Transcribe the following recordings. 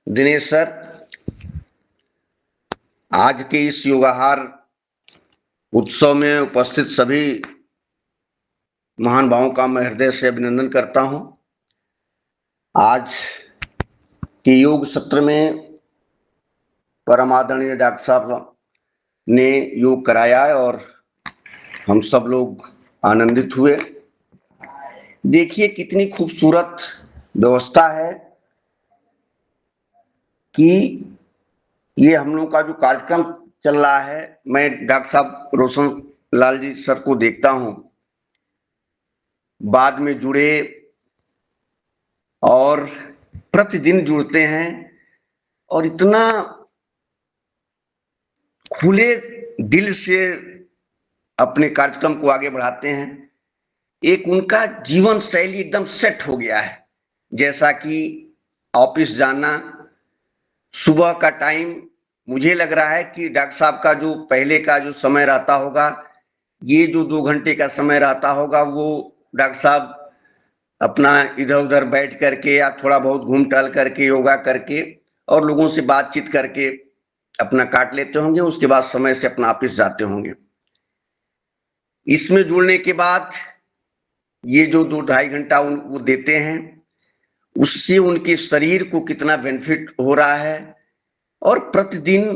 Dinesh sir, आज के इस योगाहार उत्सव में उपस्थित सभी महान भावों का मैं हृदय से अभिनंदन करता हूं। आज के योग सत्र में परम आदरणीय डॉक्टर साहब ने योग कराया और हम सब लोग आनंदित हुए। देखिए कितनी खूबसूरत व्यवस्था है कि ये हम लोग का जो कार्यक्रम चल रहा है, मैं डॉक्टर साहब रोशन लाल जी सर को देखता हूं, बाद में जुड़े और प्रतिदिन जुड़ते हैं और इतना खुले दिल से अपने कार्यक्रम को आगे बढ़ाते हैं। एक उनका जीवन शैली एकदम सेट हो गया है, जैसा कि ऑफिस जाना, सुबह का टाइम, मुझे लग रहा है कि डॉक्टर साहब का जो पहले का जो समय रहता होगा, ये जो 2 घंटे का समय रहता होगा, वो डॉक्टर साहब अपना इधर उधर बैठ करके या थोड़ा बहुत घूम टहल करके योगा करके और लोगों से बातचीत करके अपना काट लेते होंगे। उसके बाद समय से अपना ऑफिस जाते होंगे। इसमें जुड़ने के बाद ये जो 2-2.5 घंटा वो देते हैं, उससे उनके शरीर को कितना बेनिफिट हो रहा है और प्रतिदिन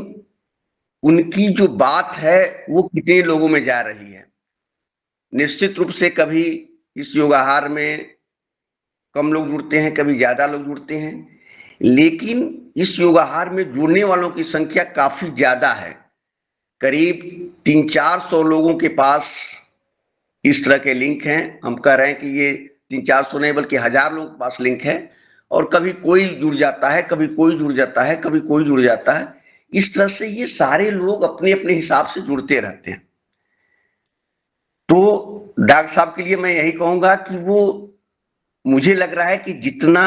उनकी जो बात है वो कितने लोगों में जा रही है। निश्चित रूप से कभी इस योगाहार में कम लोग जुड़ते हैं, कभी ज्यादा लोग जुड़ते हैं, लेकिन इस योगाहार में जुड़ने वालों की संख्या काफी ज्यादा है। करीब 300-400 लोगों के पास इस तरह के लिंक हैं। हम कह रहे हैं कि ये 300-400 नहीं बल्कि 1000 लोगों के पास लिंक है और कभी कोई जुड़ जाता है, कभी कोई जुड़ जाता है, कभी कोई जुड़ जाता है। इस तरह से ये सारे लोग अपने अपने हिसाब से जुड़ते रहते हैं। तो डॉक्टर साहब के लिए मैं यही कहूंगा कि वो, मुझे लग रहा है कि जितना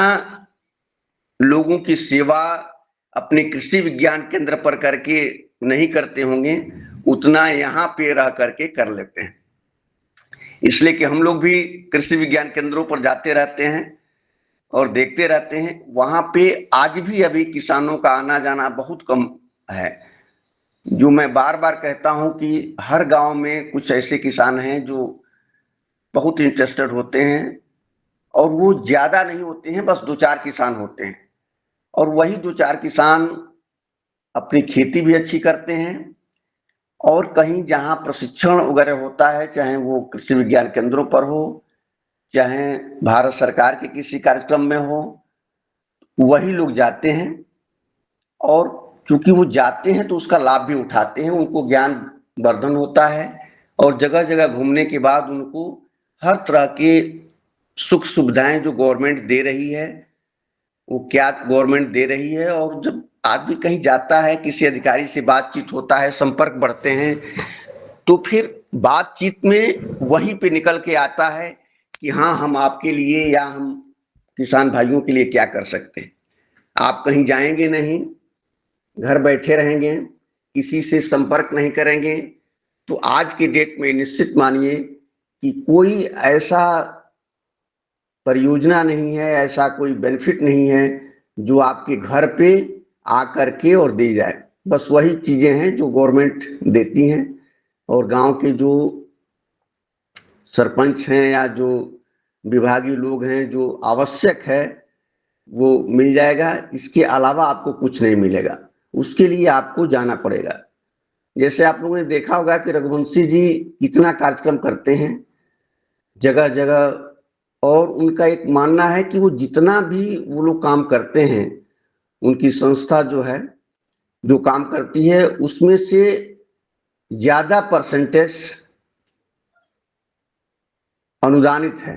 लोगों की सेवा अपने कृषि विज्ञान केंद्र पर करके नहीं करते होंगे, उतना यहाँ पे रह करके कर लेते हैं। इसलिए कि हम लोग भी कृषि विज्ञान केंद्रों पर जाते रहते हैं और देखते रहते हैं। वहां पे आज भी अभी किसानों का आना जाना बहुत कम है। जो मैं बार बार कहता हूं कि हर गांव में कुछ ऐसे किसान हैं जो बहुत इंटरेस्टेड होते हैं और वो ज्यादा नहीं होते हैं, बस 2-4 किसान होते हैं और वही 2-4 किसान अपनी खेती भी अच्छी करते हैं और कहीं जहां प्रशिक्षण वगैरह होता है, चाहे वो कृषि विज्ञान केंद्रों पर हो, चाहे भारत सरकार के किसी कार्यक्रम में हो, वही लोग जाते हैं और चूंकि वो जाते हैं तो उसका लाभ भी उठाते हैं। उनको ज्ञान वर्धन होता है और जगह जगह घूमने के बाद उनको हर तरह के सुख सुविधाएं जो गवर्नमेंट दे रही है, वो क्या गवर्नमेंट दे रही है, और जब आदमी कहीं जाता है, किसी अधिकारी से बातचीत होता है, संपर्क बढ़ते हैं, तो फिर बातचीत में वहीं पे निकल के आता है कि हाँ, हम आपके लिए या हम किसान भाइयों के लिए क्या कर सकते हैं। आप कहीं जाएंगे नहीं, घर बैठे रहेंगे, किसी से संपर्क नहीं करेंगे, तो आज के डेट में निश्चित मानिए कि कोई ऐसा परियोजना नहीं है, ऐसा कोई बेनिफिट नहीं है जो आपके घर पे आकर के और दी जाए। बस वही चीजें हैं जो गवर्नमेंट देती हैं और गांव के जो सरपंच हैं या जो विभागीय लोग हैं, जो आवश्यक है वो मिल जाएगा। इसके अलावा आपको कुछ नहीं मिलेगा, उसके लिए आपको जाना पड़ेगा। जैसे आप लोगों ने देखा होगा कि रघुवंशी जी इतना कार्यक्रम करते हैं जगह जगह, और उनका एक मानना है कि वो जितना भी वो लोग काम करते हैं, उनकी संस्था जो है जो काम करती है, उसमें से ज्यादा परसेंटेज अनुदानित है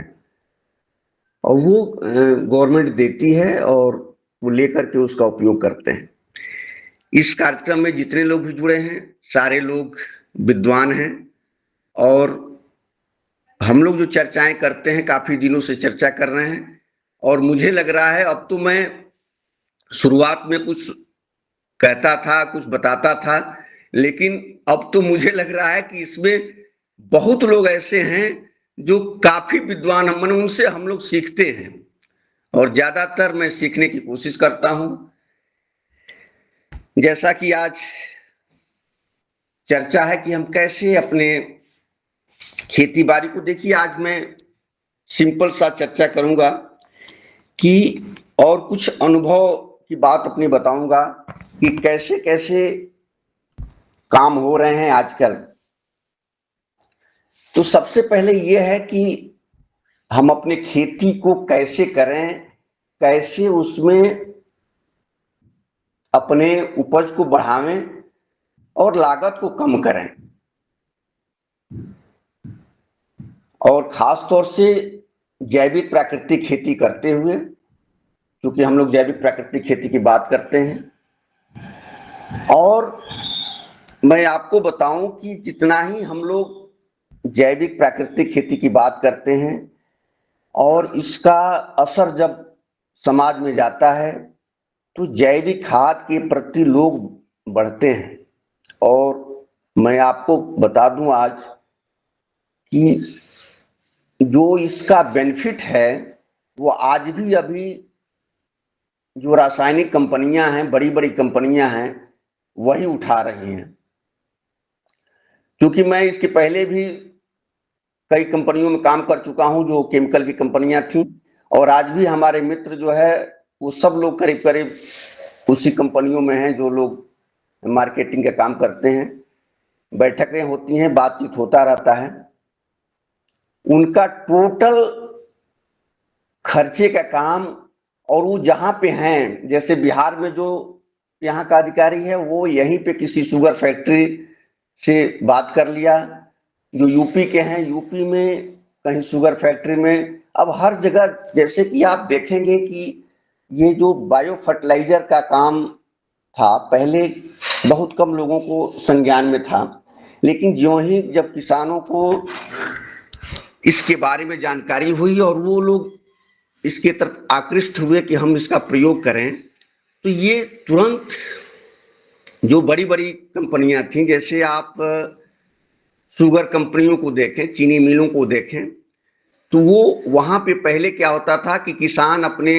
और वो गवर्नमेंट देती है और वो लेकर के उसका उपयोग करते हैं। इस कार्यक्रम में जितने लोग भी जुड़े हैं, सारे लोग विद्वान हैं और हम लोग जो चर्चाएं करते हैं, काफी दिनों से चर्चा कर रहे हैं और मुझे लग रहा है, अब तो मैं शुरुआत में कुछ कहता था, कुछ बताता था, लेकिन अब तो मुझे लग रहा है कि इसमें बहुत लोग ऐसे हैं जो काफी विद्वान हम उनसे हम लोग सीखते हैं, और ज्यादातर मैं सीखने की कोशिश करता हूं। जैसा कि आज चर्चा है कि हम कैसे अपने खेती बाड़ी को, देखिए आज मैं सिंपल सा चर्चा करूंगा कि और कुछ अनुभव की बात अपनी बताऊंगा कि कैसे कैसे काम हो रहे हैं आजकल। तो सबसे पहले यह है कि हम अपने खेती को कैसे करें, कैसे उसमें अपने उपज को बढ़ावें और लागत को कम करें। और खास तौर से जैविक प्राकृतिक खेती करते हुए, क्योंकि हम लोग जैविक प्राकृतिक खेती की बात करते हैं। और मैं आपको बताऊं कि जितना ही हम लोग जैविक प्राकृतिक खेती की बात करते हैं और इसका असर जब समाज में जाता है तो जैविक खाद के प्रति लोग बढ़ते हैं। और मैं आपको बता दूं आज कि जो इसका बेनिफिट है वो आज भी अभी जो रासायनिक कंपनियां हैं, बड़ी बड़ी कंपनियां हैं, वही उठा रही हैं। क्योंकि मैं इसके पहले भी कई कंपनियों में काम कर चुका हूं जो केमिकल की कंपनियां थी, और आज भी हमारे मित्र जो है वो सब लोग करीब करीब उसी कंपनियों में हैं जो लोग मार्केटिंग का काम करते हैं। बैठकें होती हैं, बातचीत होता रहता है। उनका टोटल खर्चे का काम, और वो जहां पे हैं, जैसे बिहार में जो यहाँ का अधिकारी है वो यहीं पे किसी शुगर फैक्ट्री से बात कर लिया, जो यूपी के हैं यूपी में कहीं शुगर फैक्ट्री में। अब हर जगह जैसे कि आप देखेंगे कि ये जो बायो फर्टिलाइजर का काम था पहले बहुत कम लोगों को संज्ञान में था, लेकिन ज्यों ही जब किसानों को इसके बारे में जानकारी हुई और वो लोग इसके तरफ आकृष्ट हुए कि हम इसका प्रयोग करें, तो ये तुरंत जो बड़ी बड़ी कंपनियां थी, जैसे आप शुगर कंपनियों को देखें, चीनी मिलों को देखें, तो वो वहां पे पहले क्या होता था कि किसान अपने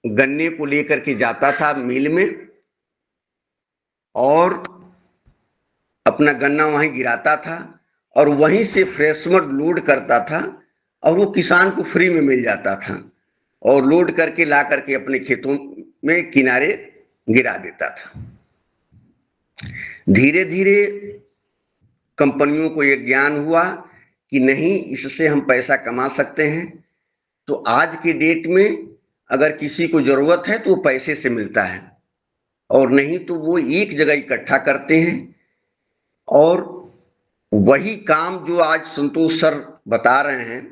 गन्ने को लेकर के जाता था मिल में और अपना गन्ना वहीं गिराता था और वहीं से फ्रेशमड लोड करता था और वो किसान को फ्री में मिल जाता था और लोड करके ला करके अपने खेतों में किनारे गिरा देता था। धीरे धीरे कंपनियों को ये ज्ञान हुआ कि नहीं, इससे हम पैसा कमा सकते हैं। तो आज के डेट में अगर किसी को जरूरत है तो वो पैसे से मिलता है, और नहीं तो वो एक जगह इकट्ठा करते हैं। और वही काम जो आज संतोष सर बता रहे हैं,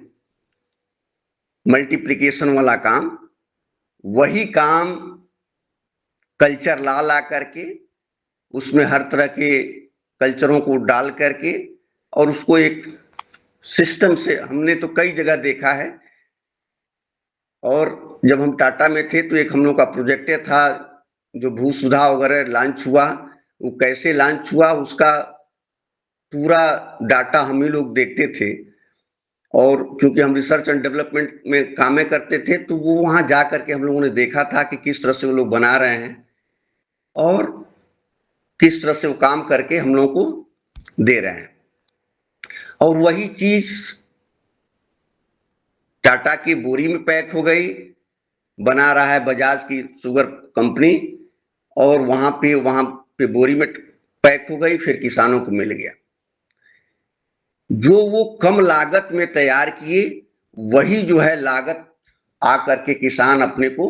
मल्टीप्लिकेशन वाला काम, वही काम कल्चर ला करके उसमें हर तरह के कल्चरों को डाल करके और उसको एक सिस्टम से, हमने तो कई जगह देखा है। और जब हम टाटा में थे तो एक हम लोग का प्रोजेक्ट था जो भूसुधा वगैरह लॉन्च हुआ, वो कैसे लॉन्च हुआ उसका पूरा डाटा हम ही लोग देखते थे। और क्योंकि हम रिसर्च एंड डेवलपमेंट में काम करते थे तो वो वहां जा करके हम लोगों ने देखा था कि किस तरह से वो लोग बना रहे हैं और किस तरह से वो काम करके हम लोगों को दे रहे हैं। और वही चीज टाटा की बोरी में पैक हो गई, बना रहा है बजाज की शुगर कंपनी, और वहां पे बोरी में पैक हो गई, फिर किसानों को मिल गया। जो वो कम लागत में तैयार किए वही जो है लागत आकर के किसान अपने को,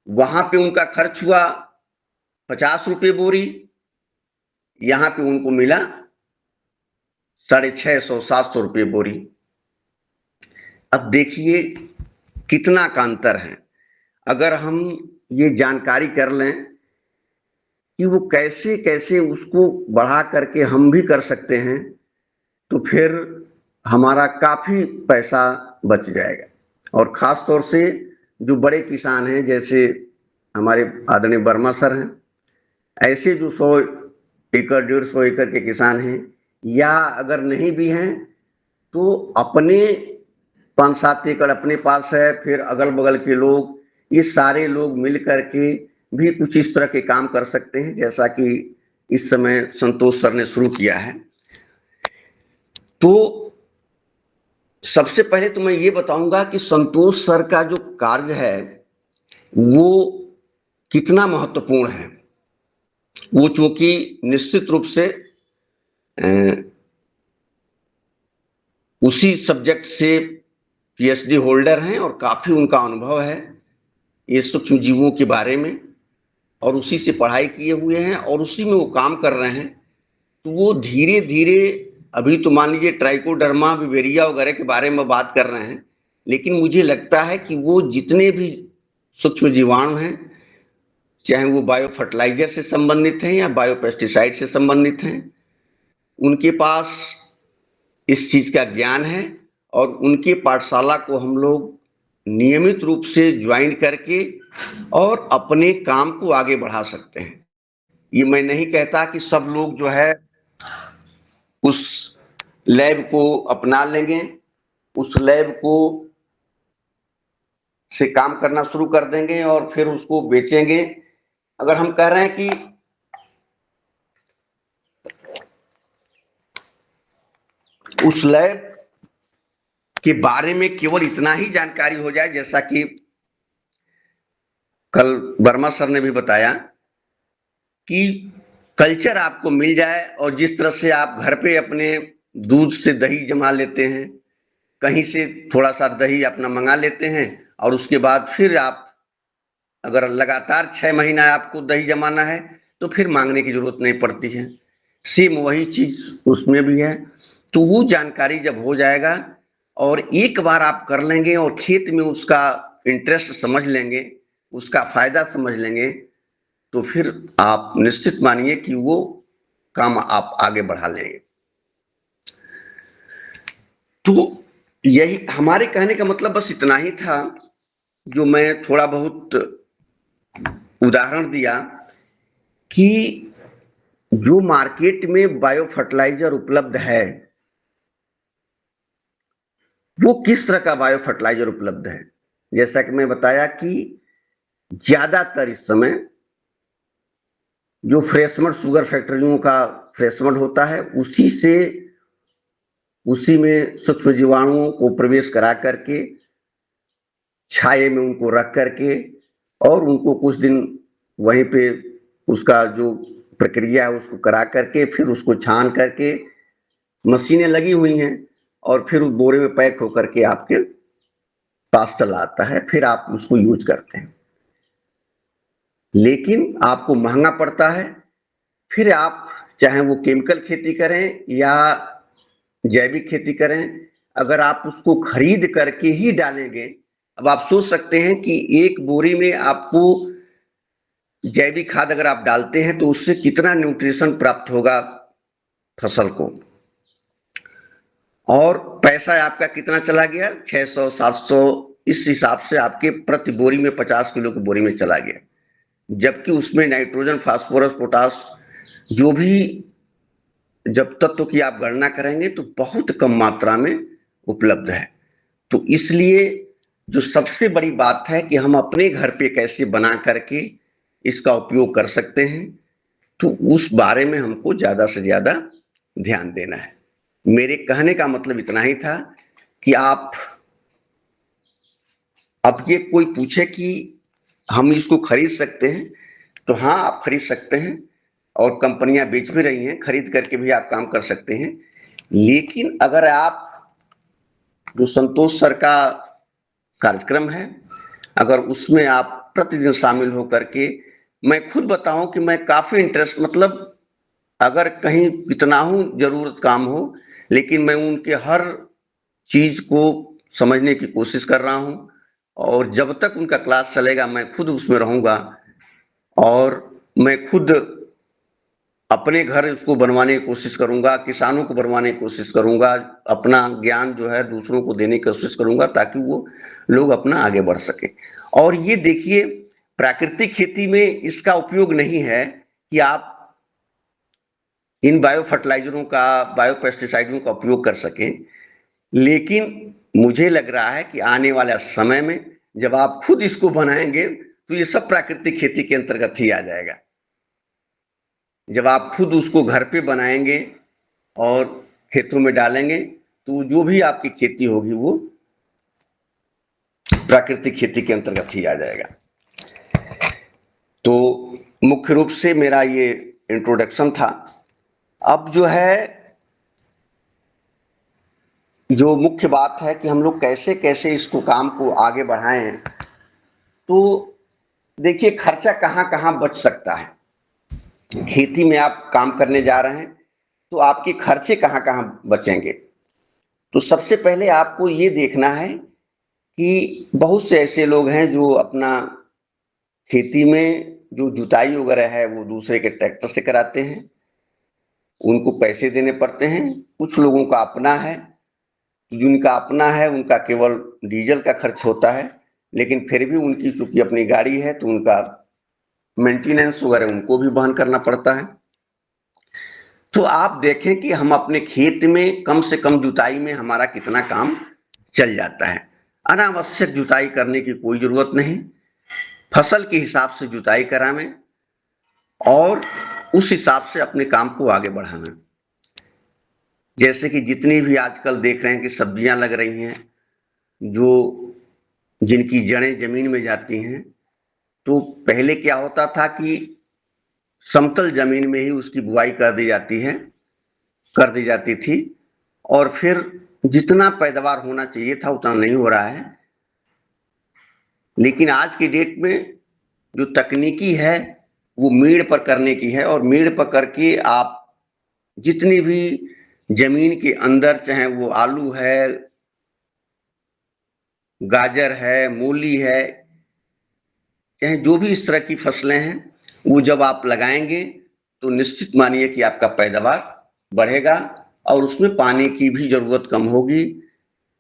वहां पे उनका खर्च हुआ 50 रुपये बोरी, यहां पे उनको मिला 650-700 रुपये बोरी। अब देखिए कितना का अंतर है। अगर हम ये जानकारी कर लें कि वो कैसे कैसे उसको बढ़ा करके हम भी कर सकते हैं तो फिर हमारा काफी पैसा बच जाएगा। और खास तौर से जो बड़े किसान हैं, जैसे हमारे आदरणीय वर्मा सर हैं, ऐसे जो 100 एकड़ 150 एकड़ के किसान हैं, या अगर नहीं भी हैं तो अपने 5-7 एकड़ अपने पास है, फिर अगल बगल के लोग, ये सारे लोग मिल करके भी कुछ इस तरह के काम कर सकते हैं जैसा कि इस समय संतोष सर ने शुरू किया है। तो सबसे पहले तो मैं ये बताऊंगा कि संतोष सर का जो कार्य है वो कितना महत्वपूर्ण है। वो चूंकि निश्चित रूप से उसी सब्जेक्ट से पीएचडी होल्डर हैं और काफी उनका अनुभव है ये सूक्ष्म जीवों के बारे में, और उसी से पढ़ाई किए हुए हैं और उसी में वो काम कर रहे हैं। तो वो धीरे धीरे, अभी तो मान लीजिए ट्राइकोडर्मा विवेरिया वगैरह के बारे में बात कर रहे हैं, लेकिन मुझे लगता है कि वो जितने भी सूक्ष्म जीवाणु हैं, चाहे वो बायो फर्टिलाइजर से संबंधित हैं या बायो पेस्टिसाइड से संबंधित हैं, उनके पास इस चीज का ज्ञान है और उनके पाठशाला को हम लोग नियमित रूप से ज्वाइन करके और अपने काम को आगे बढ़ा सकते हैं। ये मैं नहीं कहता कि सब लोग जो है उस लैब को अपना लेंगे, उस लैब को से काम करना शुरू कर देंगे और फिर उसको बेचेंगे। अगर हम कह रहे हैं कि उस लैब के बारे में केवल इतना ही जानकारी हो जाए, जैसा कि कल वर्मा सर ने भी बताया कि कल्चर आपको मिल जाए, और जिस तरह से आप घर पे अपने दूध से दही जमा लेते हैं, कहीं से थोड़ा सा दही अपना मंगा लेते हैं और उसके बाद फिर आप अगर लगातार 6 महीना आपको दही जमाना है तो फिर मांगने की जरूरत नहीं पड़ती है। सेम वही चीज उसमें भी है। तो वो जानकारी जब हो जाएगा और एक बार आप कर लेंगे और खेत में उसका इंटरेस्ट समझ लेंगे, उसका फायदा समझ लेंगे, तो फिर आप निश्चित मानिए कि वो काम आप आगे बढ़ा लेंगे। तो यही हमारे कहने का मतलब बस इतना ही था, जो मैं थोड़ा बहुत उदाहरण दिया कि जो मार्केट में बायो फर्टिलाइजर उपलब्ध है वो किस तरह का बायो फर्टिलाइजर उपलब्ध है। जैसा कि मैं बताया कि ज्यादातर इस समय जो फ्रेशमड शुगर फैक्ट्रियों का फ्रेशमड होता है उसी में सूक्ष्म जीवाणुओं को प्रवेश करा करके छाये में उनको रख करके और उनको कुछ दिन वहीं पे उसका जो प्रक्रिया है उसको करा करके फिर उसको छान करके मशीनें लगी हुई हैं और फिर उस बोरे में पैक होकर के आपके पास चला आता है, फिर आप उसको यूज करते हैं। लेकिन आपको महंगा पड़ता है। फिर आप चाहे वो केमिकल खेती करें या जैविक खेती करें, अगर आप उसको खरीद करके ही डालेंगे, अब आप सोच सकते हैं कि एक बोरी में आपको जैविक खाद अगर आप डालते हैं तो उससे कितना न्यूट्रिशन प्राप्त होगा फसल को, और पैसा आपका कितना चला गया, 600-700, इस हिसाब से आपके प्रति बोरी में 50 किलो की बोरी में चला गया। जबकि उसमें नाइट्रोजन, फास्फोरस, पोटास जो भी जब तत्व की आप गणना करेंगे तो बहुत कम मात्रा में उपलब्ध है। तो इसलिए जो सबसे बड़ी बात है कि हम अपने घर पे कैसे बना करके इसका उपयोग कर सकते हैं, तो उस बारे में हमको ज्यादा से ज्यादा ध्यान देना है। मेरे कहने का मतलब इतना ही था कि आप, अब ये कोई पूछे कि हम इसको खरीद सकते हैं, तो हाँ आप खरीद सकते हैं और कंपनियां बेच भी रही हैं, खरीद करके भी आप काम कर सकते हैं। लेकिन अगर आप जो संतोष सर का कार्यक्रम है, अगर उसमें आप प्रतिदिन शामिल होकर के, मैं खुद बताऊं कि मैं काफी इंटरेस्ट, मतलब अगर कहीं इतना हूं जरूरत काम हो, लेकिन मैं उनके हर चीज को समझने की कोशिश कर रहा हूं और जब तक उनका क्लास चलेगा मैं खुद उसमें रहूंगा और मैं खुद अपने घर इसको बनवाने की कोशिश करूंगा, किसानों को बनवाने की कोशिश करूंगा, अपना ज्ञान जो है दूसरों को देने की कोशिश करूंगा ताकि वो लोग अपना आगे बढ़ सके। और ये देखिए, प्राकृतिक खेती में इसका उपयोग नहीं है कि आप इन बायो फर्टिलाइजरों का, बायो पेस्टिसाइडों का उपयोग कर सकें। लेकिन मुझे लग रहा है कि आने वाले समय में जब आप खुद इसको बनाएंगे तो ये सब प्राकृतिक खेती के अंतर्गत ही आ जाएगा। जब आप खुद उसको घर पे बनाएंगे और खेतों में डालेंगे तो जो भी आपकी खेती होगी वो प्राकृतिक खेती के अंतर्गत ही आ जाएगा। तो मुख्य रूप से मेरा ये इंट्रोडक्शन था। अब जो है, जो मुख्य बात है कि हम लोग कैसे कैसे इसको काम को आगे बढ़ाएं। तो देखिए, खर्चा कहाँ कहाँ बच सकता है। खेती में आप काम करने जा रहे हैं तो आपके खर्चे कहाँ कहाँ बचेंगे। तो सबसे पहले आपको ये देखना है कि बहुत से ऐसे लोग हैं जो अपना खेती में जो जुताई वगैरह है वो दूसरे के ट्रैक्टर से कराते हैं, उनको पैसे देने पड़ते हैं। कुछ लोगों का अपना है, जिनका अपना है उनका केवल डीजल का खर्च होता है, लेकिन फिर भी उनकी चूंकि अपनी गाड़ी है तो उनका मेंटेनेंस वगैरह उनको भी वहन करना पड़ता है। तो आप देखें कि हम अपने खेत में कम से कम जुताई में हमारा कितना काम चल जाता है। अनावश्यक जुताई करने की कोई जरूरत नहीं, फसल के हिसाब से जुताई करावें और उस हिसाब से अपने काम को आगे बढ़ाना। जैसे कि जितनी भी आजकल देख रहे हैं कि सब्जियां लग रही हैं, जो जिनकी जड़ें जमीन में जाती हैं, तो पहले क्या होता था कि समतल जमीन में ही उसकी बुआई कर दी जाती थी और फिर जितना पैदावार होना चाहिए था उतना नहीं हो रहा है। लेकिन आज की डेट में जो तकनीकी है वो मीड़ पर करने की है, और मीड़ पर करके आप जितनी भी जमीन के अंदर, चाहे वो आलू है, गाजर है, मूली है, चाहे जो भी इस तरह की फसलें हैं, वो जब आप लगाएंगे तो निश्चित मानिए कि आपका पैदावार बढ़ेगा और उसमें पानी की भी जरूरत कम होगी।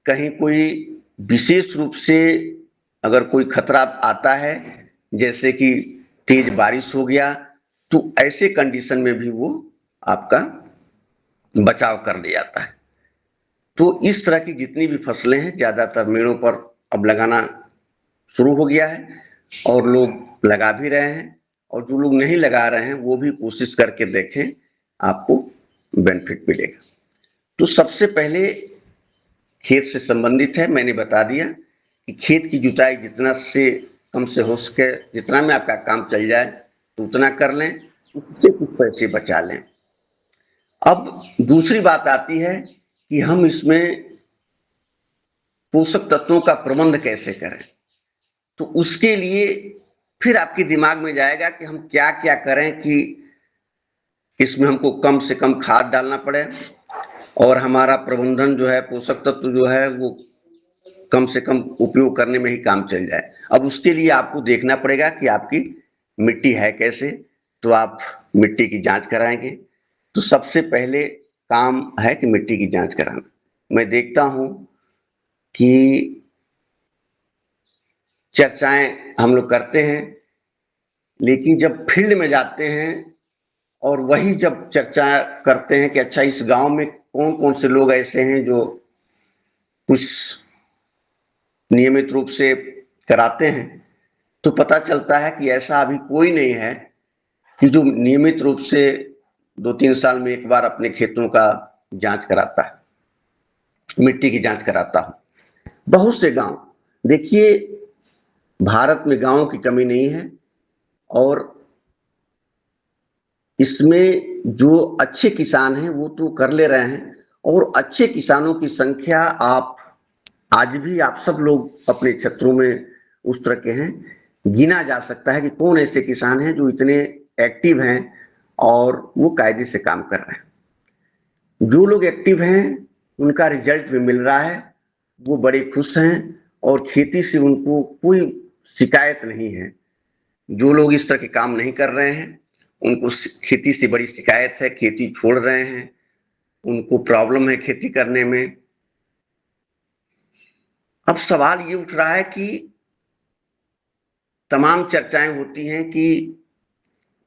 कहीं कोई विशेष रूप से अगर कोई खतरा आता है, जैसे कि तेज बारिश हो गया, तो ऐसे कंडीशन में भी वो आपका बचाव कर लिया जाता है। तो इस तरह की जितनी भी फसलें हैं ज्यादातर मेड़ों पर अब लगाना शुरू हो गया है और लोग लगा भी रहे हैं, और जो लोग नहीं लगा रहे हैं वो भी कोशिश करके देखें, आपको बेनिफिट मिलेगा। तो सबसे पहले खेत से संबंधित है, मैंने बता दिया कि खेत की जुताई जितना से कम से हो सके, जितना में आपका काम चल जाए तो उतना कर लें, उससे कुछ पैसे बचा लें। अब दूसरी बात आती है कि हम इसमें पोषक तत्वों का प्रबंध कैसे करें। तो उसके लिए फिर आपके दिमाग में जाएगा कि हम क्या क्या करें कि इसमें हमको कम से कम खाद डालना पड़े और हमारा प्रबंधन जो है, पोषक तत्व जो है वो कम से कम उपयोग करने में ही काम चल जाए। अब उसके लिए आपको देखना पड़ेगा कि आपकी मिट्टी है कैसे, तो आप मिट्टी की जांच कराएंगे। तो सबसे पहले काम है कि मिट्टी की जांच कराना। मैं देखता हूं कि चर्चाएं हम लोग करते हैं, लेकिन जब फील्ड में जाते हैं और वही जब चर्चा करते हैं कि अच्छा इस गांव में कौन कौन से लोग ऐसे हैं जो कुछ नियमित रूप से कराते हैं, तो पता चलता है कि ऐसा अभी कोई नहीं है कि जो नियमित रूप से 2-3 साल में एक बार अपने खेतों का जांच कराता है, मिट्टी की जांच कराता हूं। बहुत से गांव, देखिए भारत में गांवों की कमी नहीं है, और इसमें जो अच्छे किसान हैं वो तो कर ले रहे हैं, और अच्छे किसानों की संख्या आप आज भी आप सब लोग अपने क्षेत्रों में उस तरह के हैं, गिना जा सकता है कि कौन ऐसे किसान हैं जो इतने एक्टिव हैं और वो कायदे से काम कर रहे हैं। जो लोग एक्टिव हैं उनका रिजल्ट भी मिल रहा है, वो बड़े खुश हैं और खेती से उनको कोई शिकायत नहीं है। जो लोग इस तरह के काम नहीं कर रहे हैं उनको खेती से बड़ी शिकायत है, खेती छोड़ रहे हैं, उनको प्रॉब्लम है खेती करने में। अब सवाल ये उठ रहा है कि तमाम चर्चाएं होती हैं कि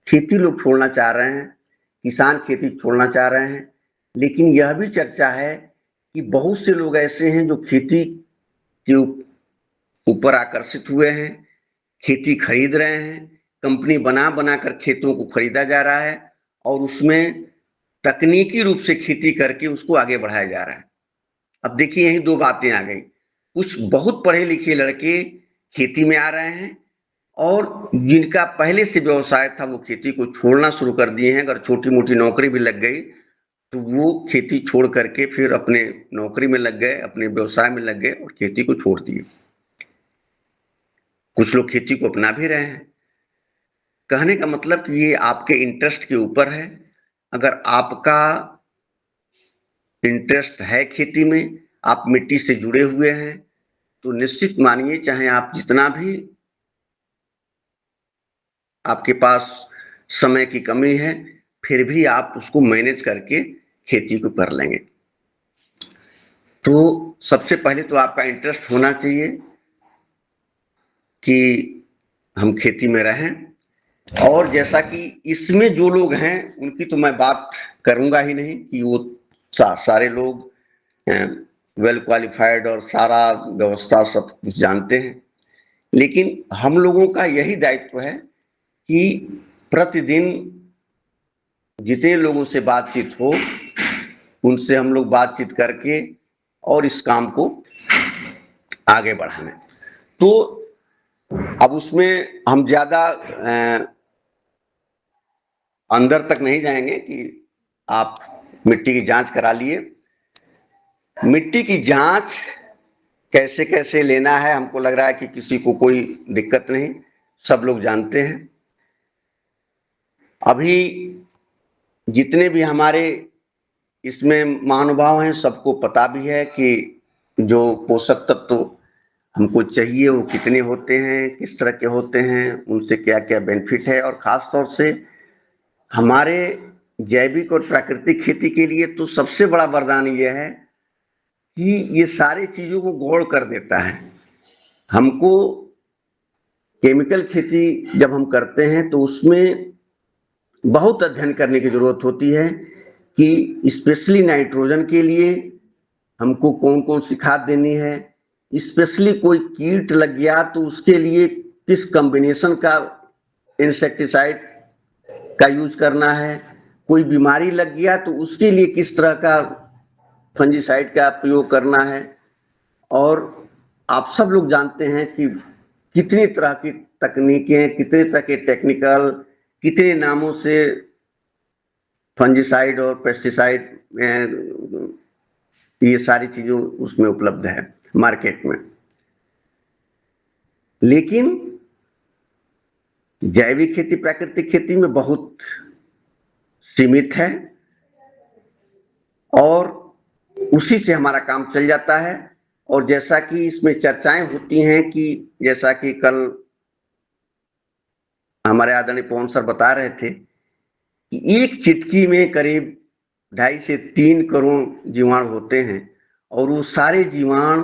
खेती लोग छोड़ना चाह रहे हैं, किसान खेती छोड़ना चाह रहे हैं, लेकिन यह भी चर्चा है कि बहुत से लोग ऐसे हैं जो खेती के ऊपर आकर्षित हुए हैं, खेती खरीद रहे हैं, कंपनी बना बनाकर खेतों को खरीदा जा रहा है और उसमें तकनीकी रूप से खेती करके उसको आगे बढ़ाया जा रहा है। अब देखिए यही दो बातें आ गई, कुछ बहुत पढ़े लिखे लड़के खेती में आ रहे हैं और जिनका पहले से व्यवसाय था वो खेती को छोड़ना शुरू कर दिए हैं। अगर छोटी मोटी नौकरी भी लग गई तो वो खेती छोड़ करके फिर अपने नौकरी में लग गए, अपने व्यवसाय में लग गए और खेती को छोड़ दिए। कुछ लोग खेती को अपना भी रहे हैं। कहने का मतलब कि ये आपके इंटरेस्ट के ऊपर है। अगर आपका इंटरेस्ट है खेती में, आप मिट्टी से जुड़े हुए हैं, तो निश्चित मानिए चाहे आप जितना भी आपके पास समय की कमी है, फिर भी आप उसको मैनेज करके खेती को कर लेंगे। तो सबसे पहले तो आपका इंटरेस्ट होना चाहिए कि हम खेती में रहें। और जैसा कि इसमें जो लोग हैं उनकी तो मैं बात करूंगा ही नहीं कि वो सारे लोग वेल क्वालिफाइड और सारा व्यवस्था सब कुछ जानते हैं, लेकिन हम लोगों का यही दायित्व है कि प्रतिदिन जितने लोगों से बातचीत हो उनसे हम लोग बातचीत करके और इस काम को आगे बढ़ाने। तो अब उसमें हम ज्यादा अंदर तक नहीं जाएंगे कि आप मिट्टी की जांच करा लिए। मिट्टी की जांच कैसे कैसे लेना है, हमको लग रहा है कि किसी को कोई दिक्कत नहीं, सब लोग जानते हैं। अभी जितने भी हमारे इसमें महानुभाव हैं सबको पता भी है कि जो पोषक तत्व हमको चाहिए वो कितने होते हैं, किस तरह के होते हैं, उनसे क्या क्या बेनिफिट है। और खास तौर से हमारे जैविक और प्राकृतिक खेती के लिए तो सबसे बड़ा वरदान ये है कि ये सारी चीजों को गौड़ कर देता है। हमको केमिकल खेती जब हम करते हैं तो उसमें बहुत अध्ययन करने की जरूरत होती है कि स्पेशली नाइट्रोजन के लिए हमको कौन कौन सी खाद देनी है, स्पेशली कोई कीट लग गया तो उसके लिए किस कॉम्बिनेशन का इंसेक्टिसाइड का यूज करना है, कोई बीमारी लग गया तो उसके लिए किस तरह का फंजीसाइड का प्रयोग करना है। और आप सब लोग जानते हैं कि कितनी तरह की तकनीकें, कितने तरह के टेक्निकल, कितने नामों से फंजीसाइड और पेस्टिसाइड ये सारी चीजें उसमें उपलब्ध है मार्केट में। लेकिन जैविक खेती प्राकृतिक खेती में बहुत सीमित है और उसी से हमारा काम चल जाता है। और जैसा कि इसमें चर्चाएं होती हैं कि जैसा कि कल हमारे आदरणीय पवन सर बता रहे थे कि एक चिटकी में करीब 2.5 से 3 करोड़ जीवाणु होते हैं और वो सारे जीवाणु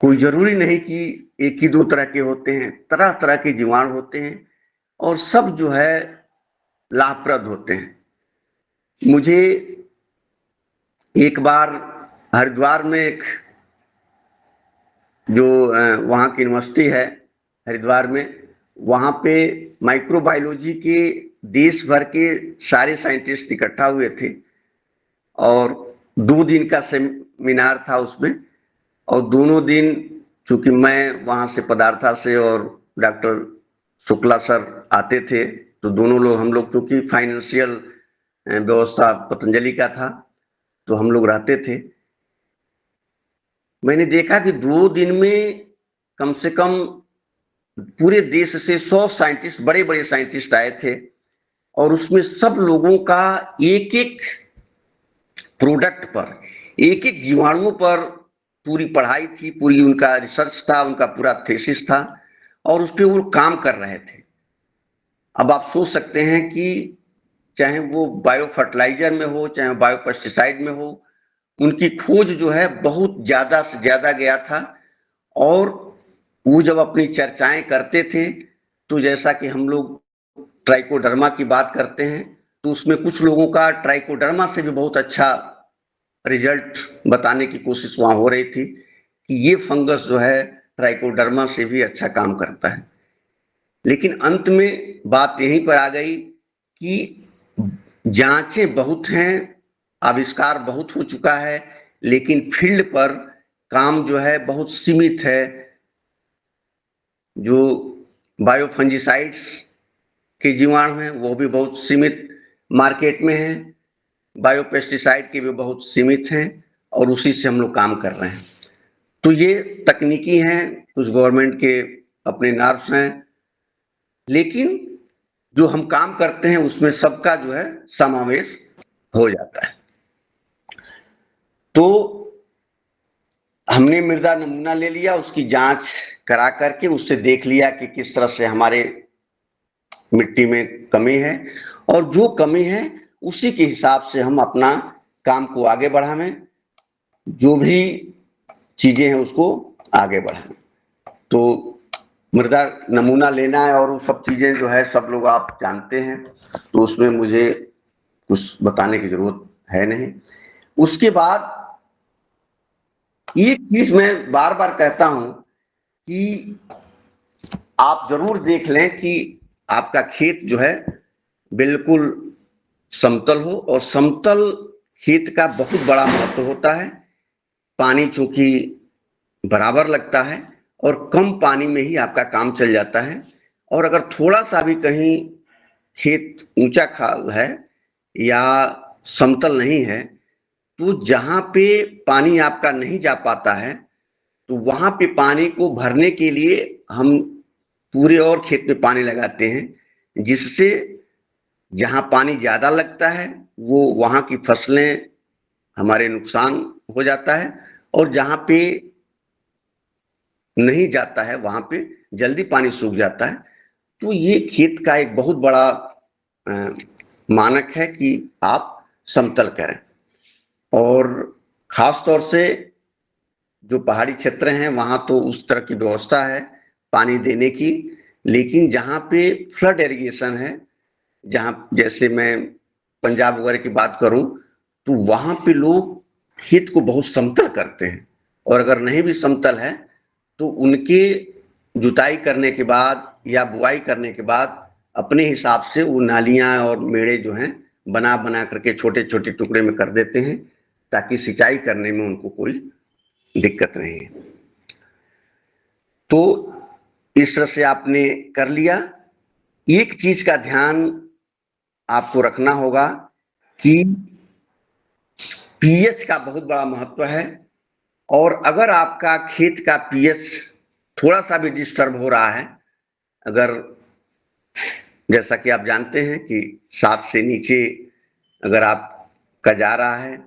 कोई जरूरी नहीं कि एक ही दो तरह के होते हैं, तरह तरह के जीवाणु होते हैं और सब जो है लाभप्रद होते हैं। मुझे एक बार हरिद्वार में एक जो वहाँ की यूनिवर्सिटी है हरिद्वार में, वहाँ पे माइक्रोबायोलॉजी के देश भर के सारे साइंटिस्ट इकट्ठा हुए थे और 2 दिन का सेमिनार था उसमें। और दोनों दिन चूंकि मैं वहाँ से पदार्था से और डॉक्टर शुक्ला सर आते थे तो दोनों लोग हम लोग क्योंकि फाइनेंशियल व्यवस्था पतंजलि का था तो हम लोग रहते थे। मैंने देखा कि 2 दिन में कम से कम पूरे देश से 100 साइंटिस्ट, बड़े बड़े साइंटिस्ट आए थे और उसमें सब लोगों का एक एक प्रोडक्ट पर, एक एक जीवाणुओं पर पूरी पढ़ाई थी, पूरी उनका रिसर्च था, उनका पूरा थीसिस था और उस पर वो काम कर रहे थे। अब आप सोच सकते हैं कि चाहे वो बायो फर्टिलाइजर में हो, चाहे बायो पेस्टिसाइड में हो, उनकी खोज जो है बहुत ज्यादा से ज्यादा गया था। और वो जब अपनी चर्चाएं करते थे तो जैसा कि हम लोग ट्राइकोडर्मा की बात करते हैं तो उसमें कुछ लोगों का ट्राइकोडर्मा से भी बहुत अच्छा रिजल्ट बताने की कोशिश वहां हो रही थी कि ये फंगस जो है ट्राइकोडर्मा से भी अच्छा काम करता है। लेकिन अंत में बात यहीं पर आ गई कि जांचें बहुत हैं, आविष्कार बहुत हो चुका है, लेकिन फील्ड पर काम जो है बहुत सीमित है। जो बायोफंजिसाइड्स के जीवाणु हैं वो भी बहुत सीमित मार्केट में हैं, बायोपेस्टिसाइड के भी बहुत सीमित हैं और उसी से हम लोग काम कर रहे हैं। तो ये तकनीकी हैं, कुछ गवर्नमेंट के अपने नॉर्म्स हैं, लेकिन जो हम काम करते हैं उसमें सबका जो है समावेश हो जाता है। तो हमने मृदा नमूना ले लिया, उसकी जांच करा करके उससे देख लिया कि किस तरह से हमारे मिट्टी में कमी है और जो कमी है उसी के हिसाब से हम अपना काम को आगे बढ़ाएं, जो भी चीजें हैं उसको आगे बढ़ाएं। तो मृदा नमूना लेना है और वो सब चीजें जो है सब लोग आप जानते हैं, तो उसमें मुझे कुछ बताने की जरूरत है नहीं। उसके बाद एक चीज मैं बार बार कहता हूं कि आप जरूर देख लें कि आपका खेत जो है बिल्कुल समतल हो, और समतल खेत का बहुत बड़ा महत्व होता है। पानी चूंकि बराबर लगता है और कम पानी में ही आपका काम चल जाता है। और अगर थोड़ा सा भी कहीं खेत ऊंचा खाल है या समतल नहीं है, तो जहां पे पानी आपका नहीं जा पाता है, तो वहां पे पानी को भरने के लिए हम पूरे और खेत में पानी लगाते हैं, जिससे जहां पानी ज्यादा लगता है वो वहां की फसलें हमारे नुकसान हो जाता है, और जहां पे नहीं जाता है वहां पे जल्दी पानी सूख जाता है। तो ये खेत का एक बहुत बड़ा मानक है कि आप समतल करें। और खास तौर से जो पहाड़ी क्षेत्र हैं वहां तो उस तरह की व्यवस्था है पानी देने की, लेकिन जहां पे फ्लड इरिगेशन है, जहां जैसे मैं पंजाब वगैरह की बात करूं, तो वहां पे लोग खेत को बहुत समतल करते हैं, और अगर नहीं भी समतल है तो उनके जुताई करने के बाद या बुआई करने के बाद अपने हिसाब से वो नालियां और मेड़े जो हैं बना बना करके छोटे छोटे टुकड़े में कर देते हैं, ताकि सिंचाई करने में उनको कोई दिक्कत नहीं है। तो इस तरह से आपने कर लिया। एक चीज का ध्यान आपको रखना होगा कि पीएच का बहुत बड़ा महत्व है, और अगर आपका खेत का पीएच थोड़ा सा भी डिस्टर्ब हो रहा है, अगर जैसा कि आप जानते हैं कि 7 से नीचे अगर आपका जा रहा है,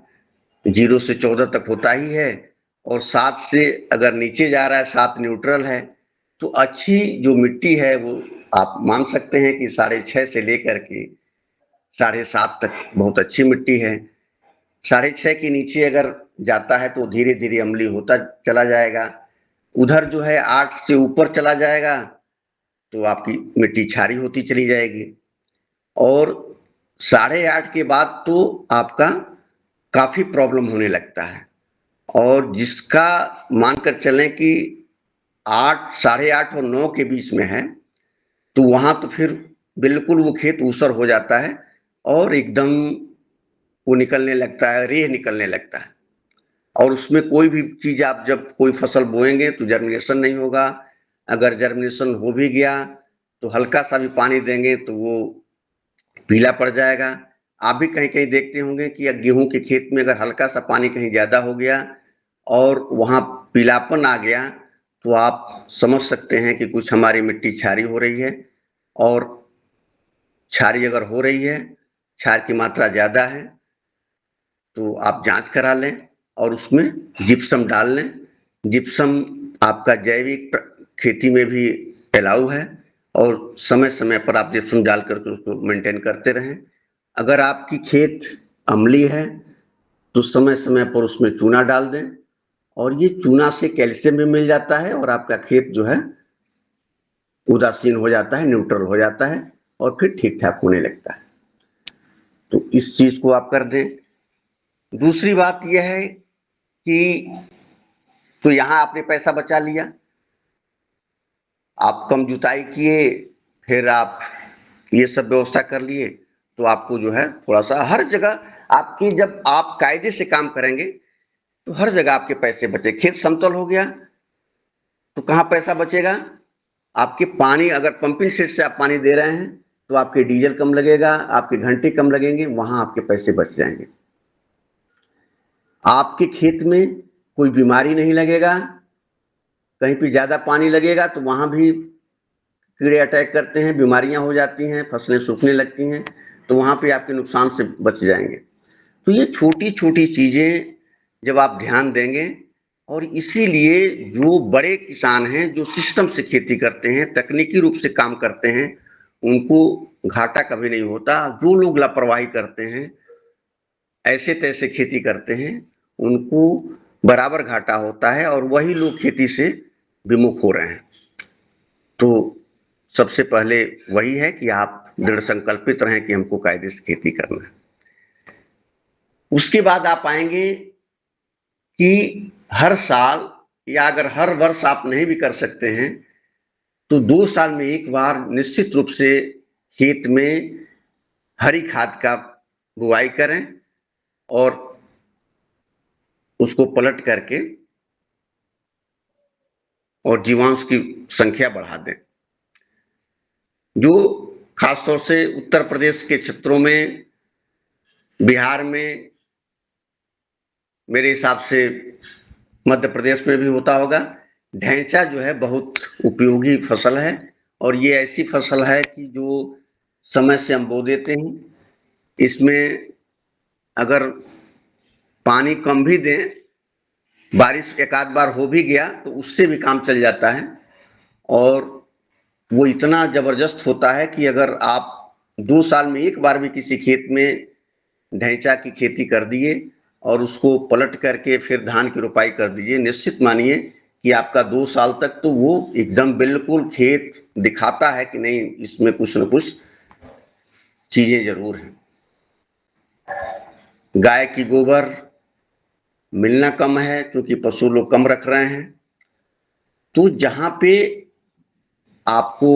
0 से 14 तक होता ही है, और 7 से अगर नीचे जा रहा है, 7 न्यूट्रल है, तो अच्छी जो मिट्टी है वो आप मान सकते हैं कि 6.5 से लेकर के 7.5 तक बहुत अच्छी मिट्टी है। 6.5 के नीचे अगर जाता है तो धीरे धीरे अम्लीय होता चला जाएगा। उधर जो है 8 से ऊपर चला जाएगा तो आपकी मिट्टी क्षारी होती चली जाएगी, और 8.5 के बाद तो आपका काफी प्रॉब्लम होने लगता है। और जिसका मानकर चलें कि 8, 8.5 और 9 के बीच में है, तो वहां तो फिर बिल्कुल वो खेत ऊसर हो जाता है और एकदम वो निकलने लगता है, रेह निकलने लगता है, और उसमें कोई भी चीज आप जब कोई फसल बोएंगे तो जर्मिनेशन नहीं होगा। अगर जर्मिनेशन हो भी गया तो हल्का सा भी पानी देंगे तो वो पीला पड़ जाएगा। आप भी कहीं कहीं देखते होंगे कि गेहूं के खेत में अगर हल्का सा पानी कहीं ज्यादा हो गया और वहां पीलापन आ गया, तो आप समझ सकते हैं कि कुछ हमारी मिट्टी क्षारी हो रही है। और क्षारी अगर हो रही है, क्षार की मात्रा ज्यादा है, तो आप जांच करा लें और उसमें जिप्सम डाल लें। जिप्सम आपका जैविक खेती में भी अलाउ है, और समय समय पर आप जिप्सम डाल करके उसको मेंटेन करते रहें। अगर आपकी खेत अम्लीय है तो समय समय पर उसमें चूना डाल दें, और ये चूना से कैल्शियम भी मिल जाता है और आपका खेत जो है उदासीन हो जाता है, न्यूट्रल हो जाता है और फिर ठीक ठाक होने लगता है। तो इस चीज को आप कर दें। दूसरी बात यह है कि तो यहाँ आपने पैसा बचा लिया, आप कम जुताई किए, फिर आप ये सब व्यवस्था कर लिए, तो आपको जो है थोड़ा-सा हर जगह आपकी जब आप कायदे से काम करेंगे, तो हर जगह आपके पैसे बचे। खेत समतल हो गया, तो कहाँ पैसा बचेगा? आपके पानी अगर पंपिंग सेट से आप पानी दे रहे हैं, तो आपके डीजल कम लगेगा, आपके घंटे कम लगेंगे, वहाँ आपके पैसे बच जाएँगे। आपके खेत में कोई बीमारी नहीं लगेगा, कहीं पे ज़्यादा पानी लगेगा तो वहाँ भी कीड़े अटैक करते हैं, बीमारियाँ हो जाती हैं, फसलें सूखने लगती हैं, तो वहाँ पे आपके नुकसान से बच जाएँगे। तो ये छोटी-छोटी चीज़ें जब आप ध्यान देंगे और इसीलिए जो बड़े किसान हैं, जो सिस्टम से खेती करते हैं, तकनीकी रूप से काम करते हैं, उनको घाटा कभी नहीं होता। जो लोग लापरवाही करते हैं, ऐसे-तैसे खेती करते हैं, उनको बराबर घाटा होता है और वही लोग खेती से विमुख हो रहे हैं। तो सबसे पहले वही है कि आप दृढ़ संकल्पित रहें कि हमको कायदे से खेती करना है। उसके बाद आप पाएंगे कि हर साल या अगर हर वर्ष आप नहीं भी कर सकते हैं, तो 2 साल में एक बार निश्चित रूप से खेत में हरी खाद का बुआई करें और उसको पलट करके और जीवांश की संख्या बढ़ा दें। जो खासतौर से उत्तर प्रदेश के क्षेत्रों में, बिहार में, मेरे हिसाब से मध्य प्रदेश में भी होता होगा, ढैंचा जो है बहुत उपयोगी फसल है और ये ऐसी फसल है कि जो समय से हम बो देते हैं। इसमें अगर पानी कम भी दें, बारिश एक आध बार हो भी गया तो उससे भी काम चल जाता है और वो इतना जबरदस्त होता है कि अगर आप 2 साल में एक बार भी किसी खेत में ढैंचा की खेती कर दिए और उसको पलट करके फिर धान की रोपाई कर दीजिए, निश्चित मानिए कि आपका 2 साल तक तो वो एकदम बिल्कुल खेत दिखाता है कि नहीं, इसमें कुछ न कुछ चीजें जरूर हैं। गाय की गोबर मिलना कम है क्योंकि पशु लोग कम रख रहे हैं, तो जहां पे आपको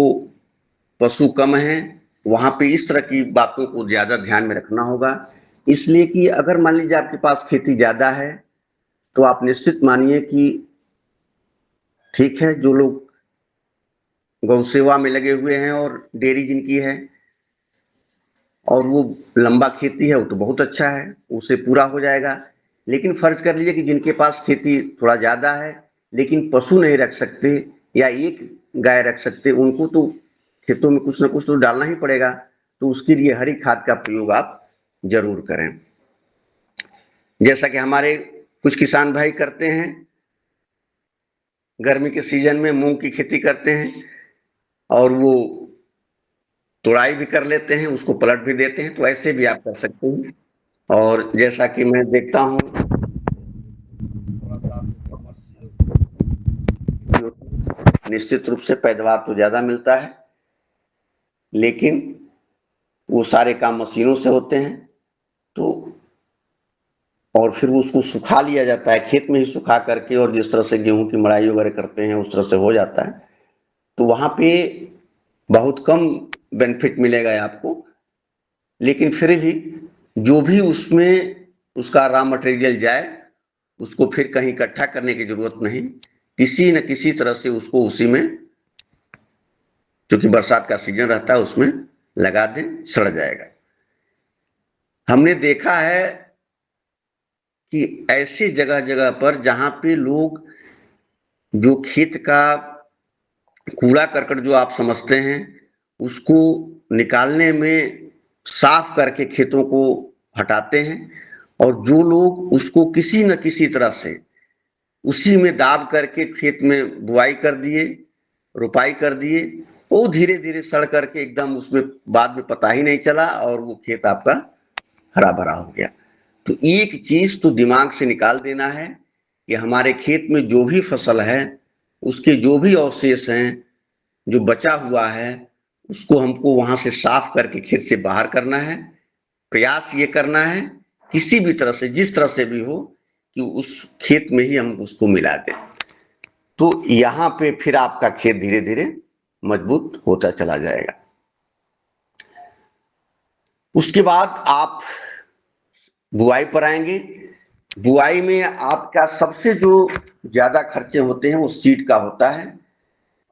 पशु कम है वहां पे इस तरह की बातों को ज्यादा ध्यान में रखना होगा। इसलिए कि अगर मान लीजिए आपके पास खेती ज्यादा है, तो आप निश्चित मानिए कि ठीक है, जो लोग गौ सेवा में लगे हुए हैं और डेयरी जिनकी है और वो लंबा खेती है, वो तो बहुत अच्छा है, उसे पूरा हो जाएगा। लेकिन फर्ज कर लीजिए कि जिनके पास खेती थोड़ा ज्यादा है लेकिन पशु नहीं रख सकते या एक गाय रख सकते, उनको तो खेतों में कुछ ना कुछ तो डालना ही पड़ेगा, तो उसके लिए हरी खाद का प्रयोग आप जरूर करें। जैसा कि हमारे कुछ किसान भाई करते हैं, गर्मी के सीजन में मूंग की खेती करते हैं और वो तुड़ाई भी कर लेते हैं, उसको पलट भी देते हैं, तो ऐसे भी आप कर सकते हैं। और जैसा कि मैं देखता हूँ, निश्चित रूप से पैदावार तो ज्यादा मिलता है लेकिन वो सारे काम मशीनों से होते हैं, तो और फिर उसको सुखा लिया जाता है खेत में ही सुखा करके, और जिस तरह से गेहूं की मड़ाई वगैरह करते हैं उस तरह से हो जाता है, तो वहां पे बहुत कम बेनिफिट मिलेगा आपको। लेकिन फिर भी जो भी उसमें उसका रॉ मटेरियल जाए, उसको फिर कहीं इकट्ठा करने की जरूरत नहीं, किसी न किसी तरह से उसको उसी में, क्योंकि बरसात का सीजन रहता है, उसमें लगा दें, सड़ जाएगा। हमने देखा है कि ऐसी जगह जगह पर जहां पे लोग जो खेत का कूड़ा करकट जो आप समझते हैं उसको निकालने में साफ करके खेतों को हटाते हैं, और जो लोग उसको किसी न किसी तरह से उसी में दाब करके खेत में बुआई कर दिए, रोपाई कर दिए, वो धीरे धीरे सड़ करके एकदम उसमें बाद में पता ही नहीं चला और वो खेत आपका हरा भरा हो गया। तो एक चीज तो दिमाग से निकाल देना है कि हमारे खेत में जो भी फसल है उसके जो भी अवशेष हैं, जो बचा हुआ है, उसको हमको वहां से साफ करके खेत से बाहर करना है। प्रयास ये करना है किसी भी तरह से, जिस तरह से भी हो, कि उस खेत में ही हम उसको मिला दें। तो यहाँ पे फिर आपका खेत धीरे धीरे मजबूत होता चला जाएगा। उसके बाद आप बुआई पर आएंगे। बुआई में आपका सबसे जो ज्यादा खर्चे होते हैं वो सीड का होता है,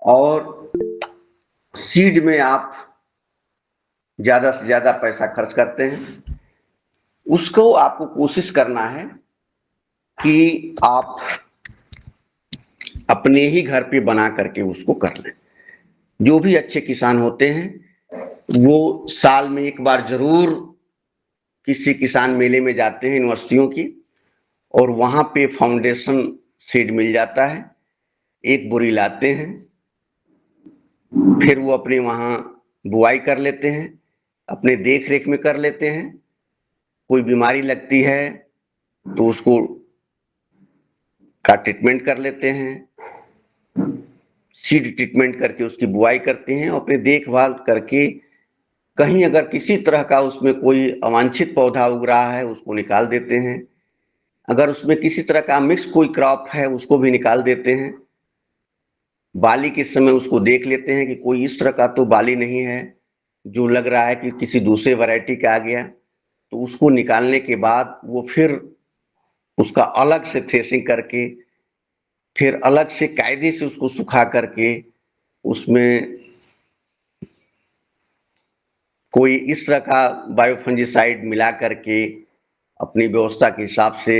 और सीड में आप ज्यादा से ज्यादा पैसा खर्च करते हैं। उसको आपको कोशिश करना है कि आप अपने ही घर पे बना करके उसको कर लें। जो भी अच्छे किसान होते हैं वो साल में एक बार जरूर किसी किसान मेले में जाते हैं यूनिवर्सिटियों की, और वहां पे फाउंडेशन सीड मिल जाता है, एक बोरी लाते हैं, फिर वो अपने वहां बुआई कर लेते हैं, अपने देख रेख में कर लेते हैं। कोई बीमारी लगती है तो उसको का ट्रीटमेंट कर लेते हैं, सीड ट्रीटमेंट करके उसकी बुआई करते हैं, और अपने देखभाल करके कहीं अगर किसी तरह का उसमें कोई अवांछित पौधा उग रहा है उसको निकाल देते हैं। अगर उसमें किसी तरह का मिक्स कोई क्रॉप है उसको भी निकाल देते हैं। बाली के समय उसको देख लेते हैं कि कोई इस तरह का तो बाली नहीं है जो लग रहा है कि किसी दूसरे वैरायटी का आ गया, तो उसको निकालने के बाद वो फिर उसका अलग से थ्रेसिंग करके, फिर अलग से कायदे से उसको सुखा करके उसमें कोई इस तरह का बायोफंजिसाइड मिला करके अपनी व्यवस्था के हिसाब से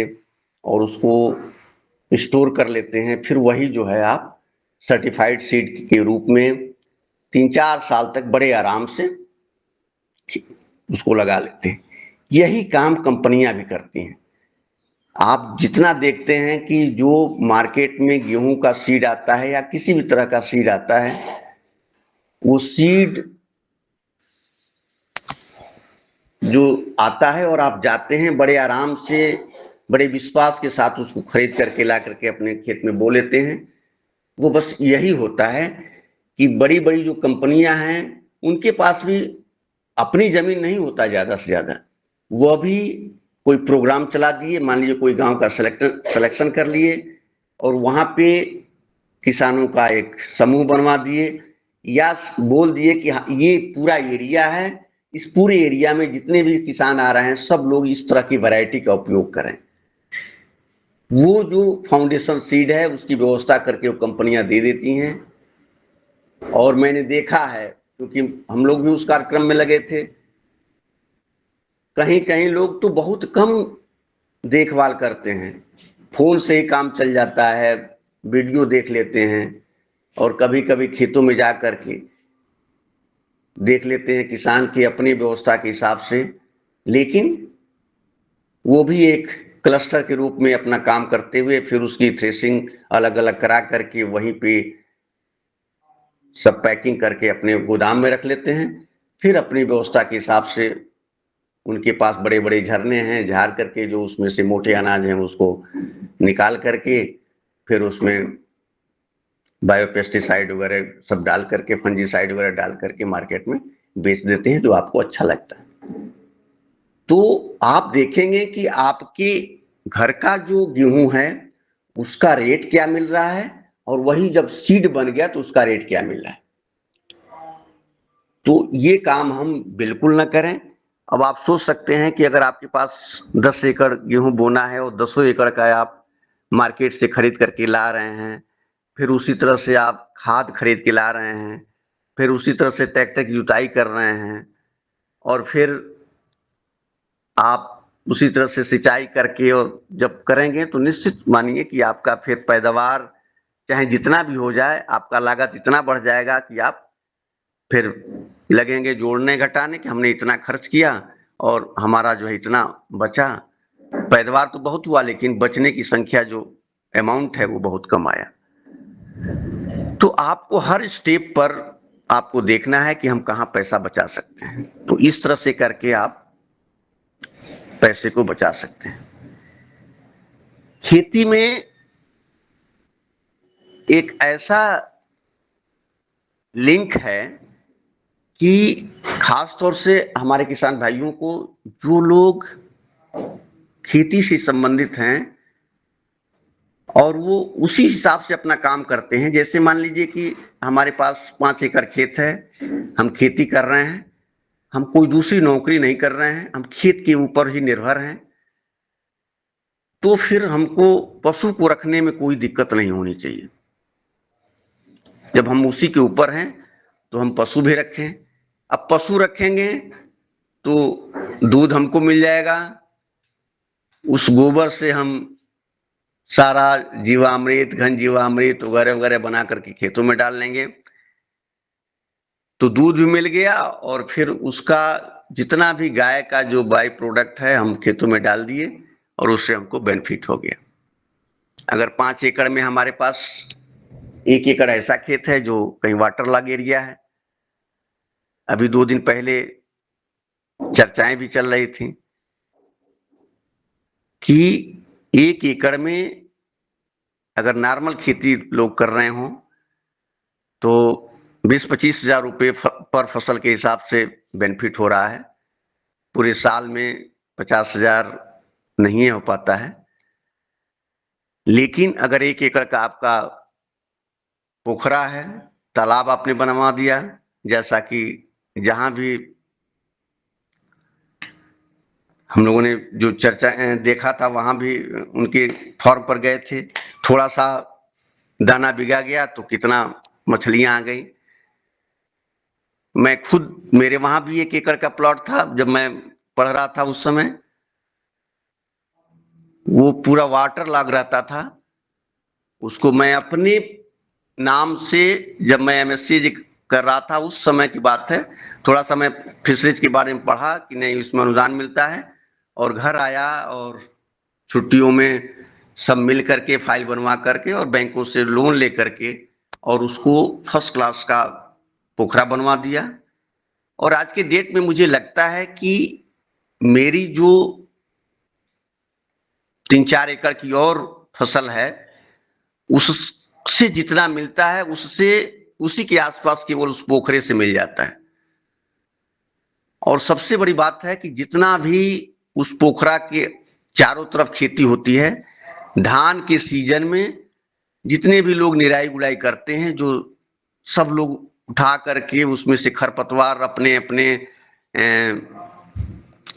और उसको स्टोर कर लेते हैं। फिर वही जो है आप सर्टिफाइड सीड के रूप में 3-4 साल तक बड़े आराम से उसको लगा लेते हैं। यही काम कंपनियां भी करती हैं। आप जितना देखते हैं कि जो मार्केट में गेहूं का सीड आता है या किसी भी तरह का सीड आता है, वो सीड जो आता है और आप जाते हैं बड़े आराम से, बड़े विश्वास के साथ उसको खरीद करके ला करके अपने खेत में बो लेते हैं। वो बस यही होता है कि बड़ी बड़ी जो कंपनियां हैं उनके पास भी अपनी जमीन नहीं होता ज्यादा से ज्यादा, वो भी कोई प्रोग्राम चला दिए, मान लीजिए कोई गांव का सिलेक्शन कर लिए और वहां पे किसानों का एक समूह बनवा दिए, या बोल दिए कि ये पूरा एरिया है, इस पूरे एरिया में जितने भी किसान आ रहे हैं सब लोग इस तरह की वैरायटी का उपयोग करें। वो जो फाउंडेशन सीड है उसकी व्यवस्था करके वो कंपनियां दे देती हैं। और मैंने देखा है, क्योंकि हम लोग भी उस कार्यक्रम में लगे थे, कहीं कहीं लोग तो बहुत कम देखभाल करते हैं, फोन से ही काम चल जाता है, वीडियो देख लेते हैं और कभी कभी खेतों में जा करके देख लेते हैं किसान की अपनी व्यवस्था के हिसाब से। लेकिन वो भी एक क्लस्टर के रूप में अपना काम करते हुए फिर उसकी थ्रेसिंग अलग अलग करा करके वहीं पे सब पैकिंग करके अपने गोदाम में रख लेते हैं। फिर अपनी व्यवस्था के हिसाब से उनके पास बड़े बड़े झरने हैं, झाड़ करके जो उसमें से मोटे अनाज हैं उसको निकाल करके फिर उसमें बायोपेस्टिसाइड वगैरह सब डाल करके, फंजीसाइड वगैरह डाल करके मार्केट में बेच देते हैं, जो आपको अच्छा लगता है। तो आप देखेंगे कि आपके घर का जो गेहूं है उसका रेट क्या मिल रहा है, और वही जब सीड बन गया तो उसका रेट क्या मिल रहा है। तो ये काम हम बिल्कुल ना करें। अब आप सोच सकते हैं कि अगर आपके पास 10 एकड़ गेहूं बोना है और 10 एकड़ का आप मार्केट से खरीद करके ला रहे हैं, फिर उसी तरह से आप खाद खरीद के ला रहे हैं, फिर उसी तरह से ट्रैक्टर की जुताई कर रहे हैं, और फिर आप उसी तरह से सिंचाई करके और जब करेंगे तो निश्चित मानिए कि आपका फिर पैदावार चाहे जितना भी हो जाए आपका लागत इतना बढ़ जाएगा कि आप फिर लगेंगे जोड़ने घटाने कि हमने इतना खर्च किया और हमारा जो है इतना बचा। पैदावार तो बहुत हुआ लेकिन बचने की संख्या जो अमाउंट है वो बहुत कम आया। तो आपको हर स्टेप पर आपको देखना है कि हम कहां पैसा बचा सकते हैं, तो इस तरह से करके आप पैसे को बचा सकते हैं। खेती में एक ऐसा लिंक है कि खास तौर से हमारे किसान भाइयों को, जो लोग खेती से संबंधित हैं और वो उसी हिसाब से अपना काम करते हैं। जैसे मान लीजिए कि हमारे पास 5 एकड़ खेत है, हम खेती कर रहे हैं, हम कोई दूसरी नौकरी नहीं कर रहे हैं, हम खेत के ऊपर ही निर्भर हैं, तो फिर हमको पशु को रखने में कोई दिक्कत नहीं होनी चाहिए। जब हम उसी के ऊपर हैं तो हम पशु भी रखें। अब पशु रखेंगे तो दूध हमको मिल जाएगा, उस गोबर से हम सारा जीवामृत, घन जीवामृत वगैरह वगैरह बना करके खेतों में डाल लेंगे, तो दूध भी मिल गया और फिर उसका जितना भी गाय का जो बाई प्रोडक्ट है हम खेतों में डाल दिए और उससे हमको बेनिफिट हो गया। अगर 5 एकड़ में हमारे पास 1 एकड़ ऐसा खेत है जो कहीं वाटर लॉग एरिया है, अभी 2 दिन पहले चर्चाएं भी चल रही थी कि 1 एकड़ में अगर नॉर्मल खेती लोग कर रहे हो तो 20-25 हजार रुपये पर फसल के हिसाब से बेनिफिट हो रहा है। पूरे साल में 50 हजार नहीं हो पाता है। लेकिन अगर 1 एकड़ का आपका पोखरा है, तालाब आपने बनवा दिया, जैसा कि जहां भी हम लोगों ने जो चर्चा देखा था वहां भी उनके फॉर्म पर गए थे, थोड़ा सा दाना बिगा गया तो कितना मछलियां आ गई। मैं खुद, मेरे वहां भी 1 एकड़ का प्लॉट था, जब मैं पढ़ रहा था उस समय वो पूरा वाटर लॉग रहता था। उसको मैं अपने नाम से, जब मैं एमएससी कर रहा था उस समय की बात है, थोड़ा सा मैं फिशरीज के बारे में पढ़ा कि नहीं इसमें अनुदान मिलता है, और घर आया और छुट्टियों में सब मिल करके फाइल बनवा करके और बैंकों से लोन ले करके और उसको फर्स्ट क्लास का पोखरा बनवा दिया। और आज के डेट में मुझे लगता है कि मेरी जो 3-4 एकड़ की और फसल है उससे जितना मिलता है उससे उसी के आसपास केवल उस पोखरे से मिल जाता है। और सबसे बड़ी बात है कि जितना भी उस पोखरा के चारों तरफ खेती होती है, धान के सीजन में जितने भी लोग निराई गुड़ाई करते हैं, जो सब लोग उठा करके उसमें से खरपतवार अपने अपने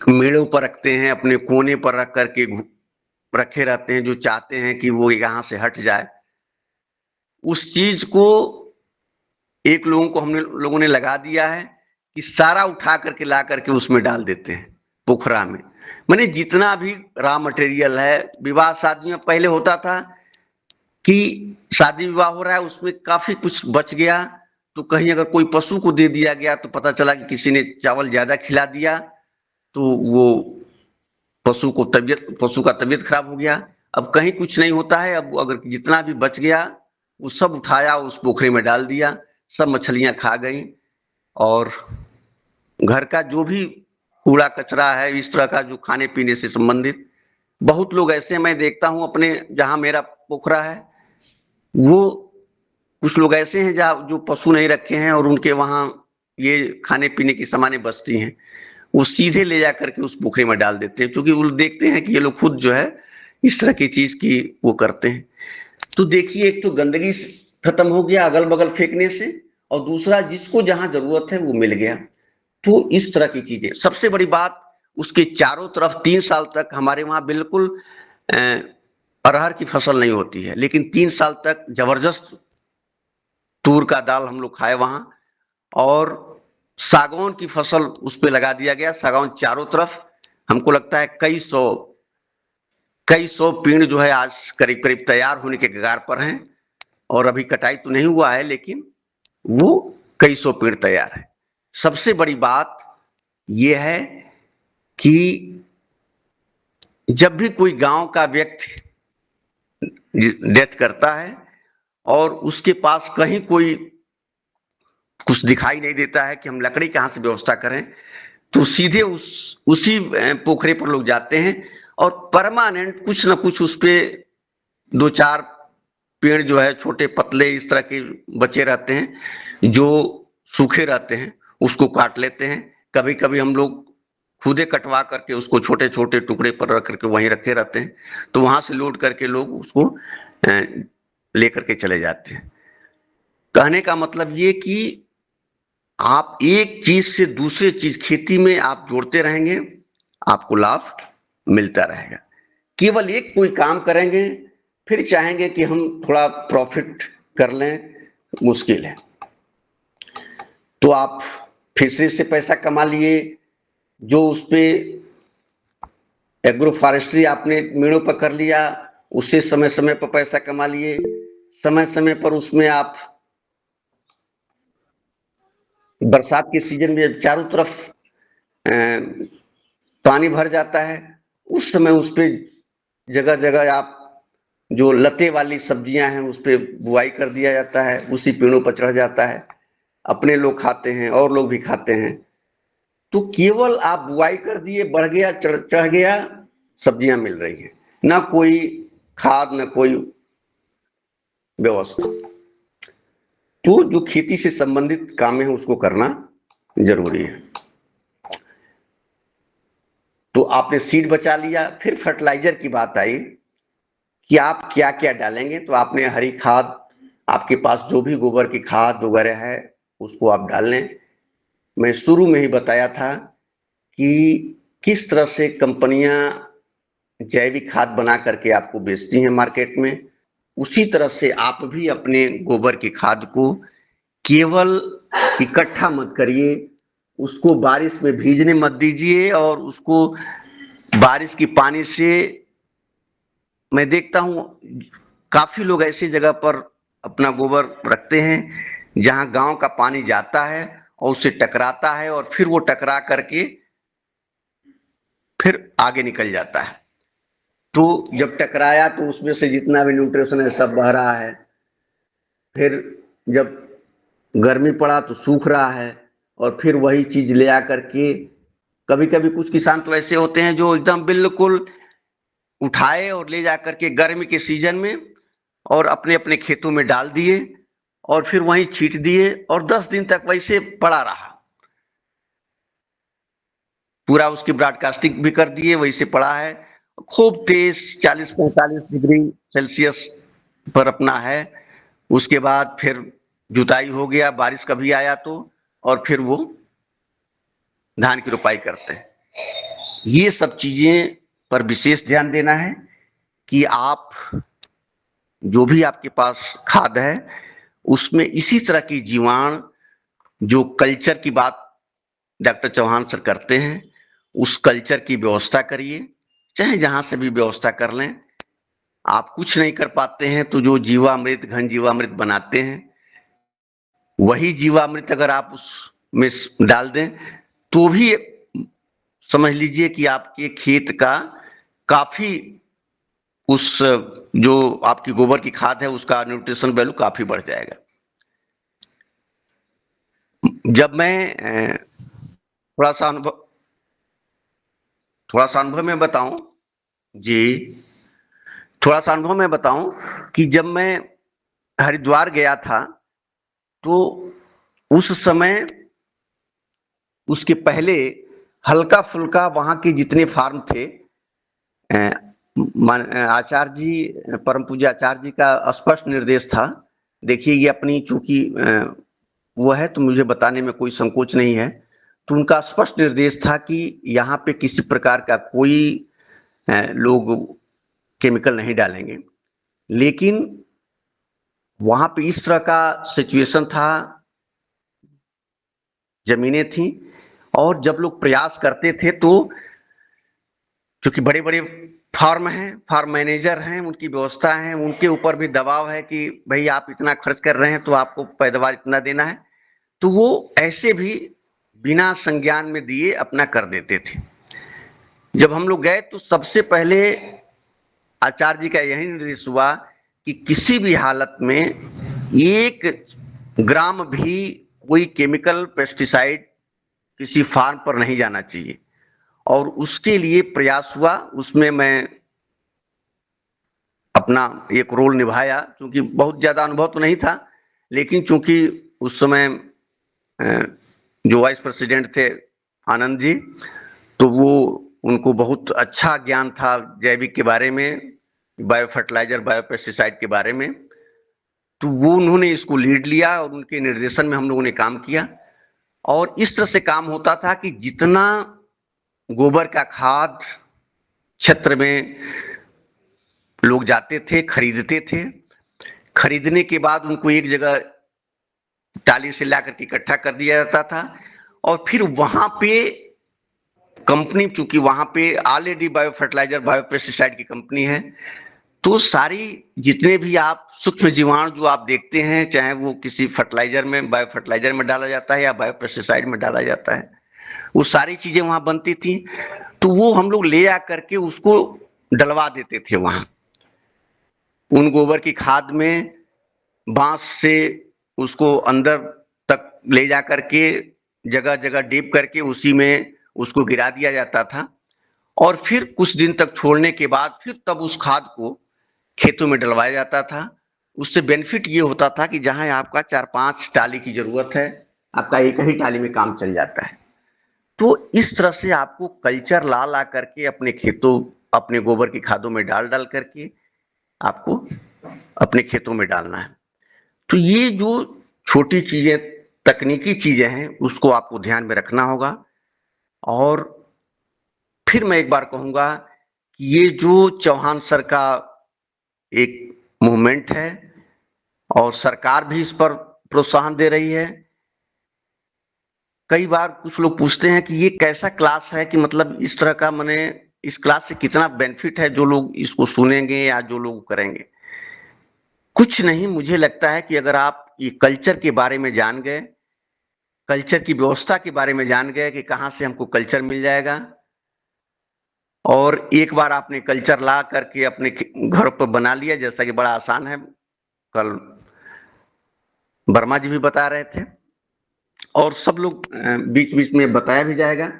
मेड़ों पर रखते हैं, अपने कोने पर रख करके रखे रहते हैं, जो चाहते हैं कि वो यहाँ से हट जाए। उस चीज को एक लोगों ने लगा दिया है कि सारा उठा करके ला करके उसमें डाल देते हैं पोखरा में। माने जितना भी रॉ मटेरियल है, विवाह शादी में पहले होता था कि शादी विवाह हो रहा है उसमें काफी कुछ बच गया तो कहीं अगर कोई पशु को दे दिया गया तो पता चला कि किसी ने चावल ज्यादा खिला दिया तो वो पशु का तबीयत खराब हो गया। अब कहीं कुछ नहीं होता है, अब अगर जितना भी बच गया वो सब उठाया उस पोखरे में डाल दिया, सब मछलियां खा गई। और घर का जो भी कूड़ा कचरा है इस तरह का जो खाने पीने से संबंधित, बहुत लोग ऐसे मैं देखता हूं अपने जहां मेरा पोखरा है, वो कुछ लोग ऐसे हैं जहां जो पशु नहीं रखे हैं और उनके वहां ये खाने पीने की सामानें बचती हैं, वो सीधे ले जा करके उस पोखरे में डाल देते हैं, क्योंकि वो देखते हैं कि ये लोग खुद जो है इस तरह की चीज की वो करते हैं। तो देखिए, एक तो गंदगी खत्म हो गया अगल बगल फेंकने से, और दूसरा जिसको जहां जरूरत है वो मिल गया। तो इस तरह की चीजें, सबसे बड़ी बात उसके चारों तरफ 3 साल तक हमारे वहां बिल्कुल अरहर की फसल नहीं होती है, लेकिन 3 साल तक जबरदस्त तूर का दाल हम लोग खाए वहां। और सागौन की फसल उस पर लगा दिया गया, सागौन चारों तरफ, हमको लगता है कई सौ पेड़ जो है आज करीब करीब तैयार होने के कगार पर हैं, और अभी कटाई तो नहीं हुआ है लेकिन वो कई सौ पेड़ तैयार है। सबसे बड़ी बात यह है कि जब भी कोई गांव का व्यक्ति डेथ करता है और उसके पास कहीं कोई कुछ दिखाई नहीं देता है कि हम लकड़ी कहां से व्यवस्था करें, तो सीधे उसी पोखरे पर लोग जाते हैं और परमानेंट कुछ ना कुछ उस पे 2-4 पेड़ जो है छोटे पतले इस तरह के बचे रहते हैं जो सूखे रहते हैं, उसको काट लेते हैं। कभी कभी हम लोग खुदे कटवा करके उसको छोटे छोटे टुकड़े पर रख करके वहीं रखे रहते हैं, तो वहां से लोड करके लोग उसको लेकर के चले जाते हैं। कहने का मतलब ये कि आप एक चीज से दूसरे चीज खेती में आप जोड़ते रहेंगे, आपको लाभ मिलता रहेगा। केवल एक कोई काम करेंगे फिर चाहेंगे कि हम थोड़ा प्रॉफिट कर लें, मुश्किल है। तो आप फिशरी से पैसा कमा लिए, जो उस पे एग्रो फॉरेस्ट्री आपने मेड़ों पर कर लिया, उससे समय समय पर पैसा कमा लिए। समय समय पर उसमें आप बरसात के सीजन में चारों तरफ पानी भर जाता है, उस समय उस पे जगह जगह आप जो लते वाली सब्जियां हैं उस पे बुआई कर दिया जाता है, उसी पेड़ों पर चढ़ जाता है, अपने लोग खाते हैं और लोग भी खाते हैं। तो केवल आप बुआई कर दिए, बढ़ गया, चढ़ गया, सब्जियां मिल रही हैं, ना कोई खाद ना कोई व्यवस्था। तो जो खेती से संबंधित काम है उसको करना जरूरी है। तो आपने सीड बचा लिया, फिर फर्टिलाइजर की बात आई कि आप क्या क्या डालेंगे। तो आपने हरी खाद, आपके पास जो भी गोबर की खाद वगैरह है उसको आप डाल लें। मैं शुरू में ही बताया था कि किस तरह से कंपनियां जैविक खाद बना करके आपको बेचती हैं मार्केट में, उसी तरह से आप भी अपने गोबर की खाद को केवल इकट्ठा मत करिए, उसको बारिश में भीजने मत दीजिए। और उसको बारिश की पानी से, मैं देखता हूं काफी लोग ऐसी जगह पर अपना गोबर रखते हैं जहां गांव का पानी जाता है और उससे टकराता है, और फिर वो टकरा करके फिर आगे निकल जाता है। तो जब टकराया तो उसमें से जितना भी न्यूट्रिशन है सब बह रहा है। फिर जब गर्मी पड़ा तो सूख रहा है, और फिर वही चीज ले आकर के, कभी कभी कुछ किसान तो ऐसे होते हैं जो एकदम बिल्कुल उठाए और ले जाकर के गर्मी के सीजन में और अपने अपने खेतों में डाल दिए, और फिर वहीं छींट दिए, और 10 दिन तक वैसे पड़ा रहा। पूरा उसकी ब्रॉडकास्टिंग भी कर दिए, वैसे पड़ा है, खूब तेज 40-45 डिग्री सेल्सियस पर अपना है। उसके बाद फिर जुताई हो गया, बारिश कभी आया तो, और फिर वो धान की रोपाई करते हैं। ये सब चीजें पर विशेष ध्यान देना है कि आप जो भी आपके पास खाद है उसमें इसी तरह की जीवाणु, जो कल्चर की बात डॉक्टर चौहान सर करते हैं, उस कल्चर की व्यवस्था करिए, चाहे जहां से भी व्यवस्था कर लें। आप कुछ नहीं कर पाते हैं तो जो जीवामृत, घन जीवामृत बनाते हैं, वही जीवामृत अगर आप उसमें डाल दें तो भी समझ लीजिए कि आपके खेत का काफी, उस जो आपकी गोबर की खाद है उसका न्यूट्रिशन वैल्यू काफी बढ़ जाएगा। जब मैं थोड़ा सा अनुभव में बताऊं जी, थोड़ा सा अनुभव में बताऊं कि जब मैं हरिद्वार गया था तो उस समय, उसके पहले हल्का फुल्का वहां के जितने फार्म थे, आचार्य जी, परम पूज्य आचार्य जी का स्पष्ट निर्देश था। देखिए ये अपनी चूंकि वो है तो मुझे बताने में कोई संकोच नहीं है, तो उनका स्पष्ट निर्देश था कि यहाँ पे किसी प्रकार का कोई लोग केमिकल नहीं डालेंगे। लेकिन वहां पे इस तरह का सिचुएशन था, जमीनें थी, और जब लोग प्रयास करते थे तो क्योंकि बड़े बड़े फार्म हैं, फार्म मैनेजर हैं, उनकी व्यवस्था है, उनके ऊपर भी दबाव है कि भाई आप इतना खर्च कर रहे हैं तो आपको पैदावार इतना देना है, तो वो ऐसे भी बिना संज्ञान में दिए अपना कर देते थे। जब हम लोग गए तो सबसे पहले आचार्य जी का यही निर्देश हुआ कि किसी भी हालत में 1 ग्राम भी कोई केमिकल पेस्टिसाइड किसी फार्म पर नहीं जाना चाहिए, और उसके लिए प्रयास हुआ। उसमें मैं अपना एक रोल निभाया, क्योंकि बहुत ज्यादा अनुभव तो नहीं था, लेकिन चूंकि उस समय जो वाइस प्रेसिडेंट थे आनंद जी, तो वो उनको बहुत अच्छा ज्ञान था जैविक के बारे में, बायो फर्टिलाइजर, बायो पेस्टिसाइड के बारे में। तो वो उन्होंने इसको लीड लिया और उनके निर्देशन में हम लोगों ने काम किया। और इस तरह से काम होता था कि जितना गोबर का खाद क्षेत्र में लोग जाते थे, खरीदते थे, खरीदने के बाद उनको एक जगह टाली से ला करके इकट्ठा कर दिया जाता था और फिर वहां पे कंपनी, चूंकि वहां पे already bio fertiliser, bio pesticide की कंपनी है, तो सारी जितने भी आप सूक्ष्म जीवाणु जो आप देखते हैं, चाहे वो किसी फर्टिलाइजर में, बायो फर्टिलाइजर में डाला जाता है या बायो पेस्टिसाइड में डाला जाता है, वो सारी चीजें वहां बनती थी। तो वो हम लोग ले आ करके उसको डलवा देते थे वहां, उन गोबर की खाद में बांस से उसको अंदर तक ले जा करके जगह जगह डीप करके उसी में उसको गिरा दिया जाता था और फिर कुछ दिन तक छोड़ने के बाद फिर तब उस खाद को खेतों में डलवाया जाता था। उससे बेनिफिट ये होता था कि जहां आपका 4-5 टाली की जरूरत है, आपका एक ही टाली में काम चल जाता है। तो इस तरह से आपको कल्चर ला ला करके अपने खेतों, अपने गोबर की खादों में डाल डाल करके आपको अपने खेतों में डालना है। तो ये जो छोटी चीजें, तकनीकी चीजें हैं, उसको आपको ध्यान में रखना होगा। और फिर मैं एक बार कहूंगा कि ये जो चौहान सर का एक मूवमेंट है और सरकार भी इस पर प्रोत्साहन दे रही है। कई बार कुछ लोग पूछते हैं कि ये कैसा क्लास है, कि मतलब इस तरह का, माने इस क्लास से कितना बेनिफिट है जो लोग इसको सुनेंगे या जो लोग करेंगे। कुछ नहीं, मुझे लगता है कि अगर आप ये कल्चर के बारे में जान गए, कल्चर की व्यवस्था के बारे में जान गए कि कहां से हमको कल्चर मिल जाएगा, और एक बार आपने कल्चर ला करके अपने घर पर बना लिया, जैसा कि बड़ा आसान है, कल वर्मा जी भी बता रहे थे और सब लोग बीच बीच में बताया भी जाएगा,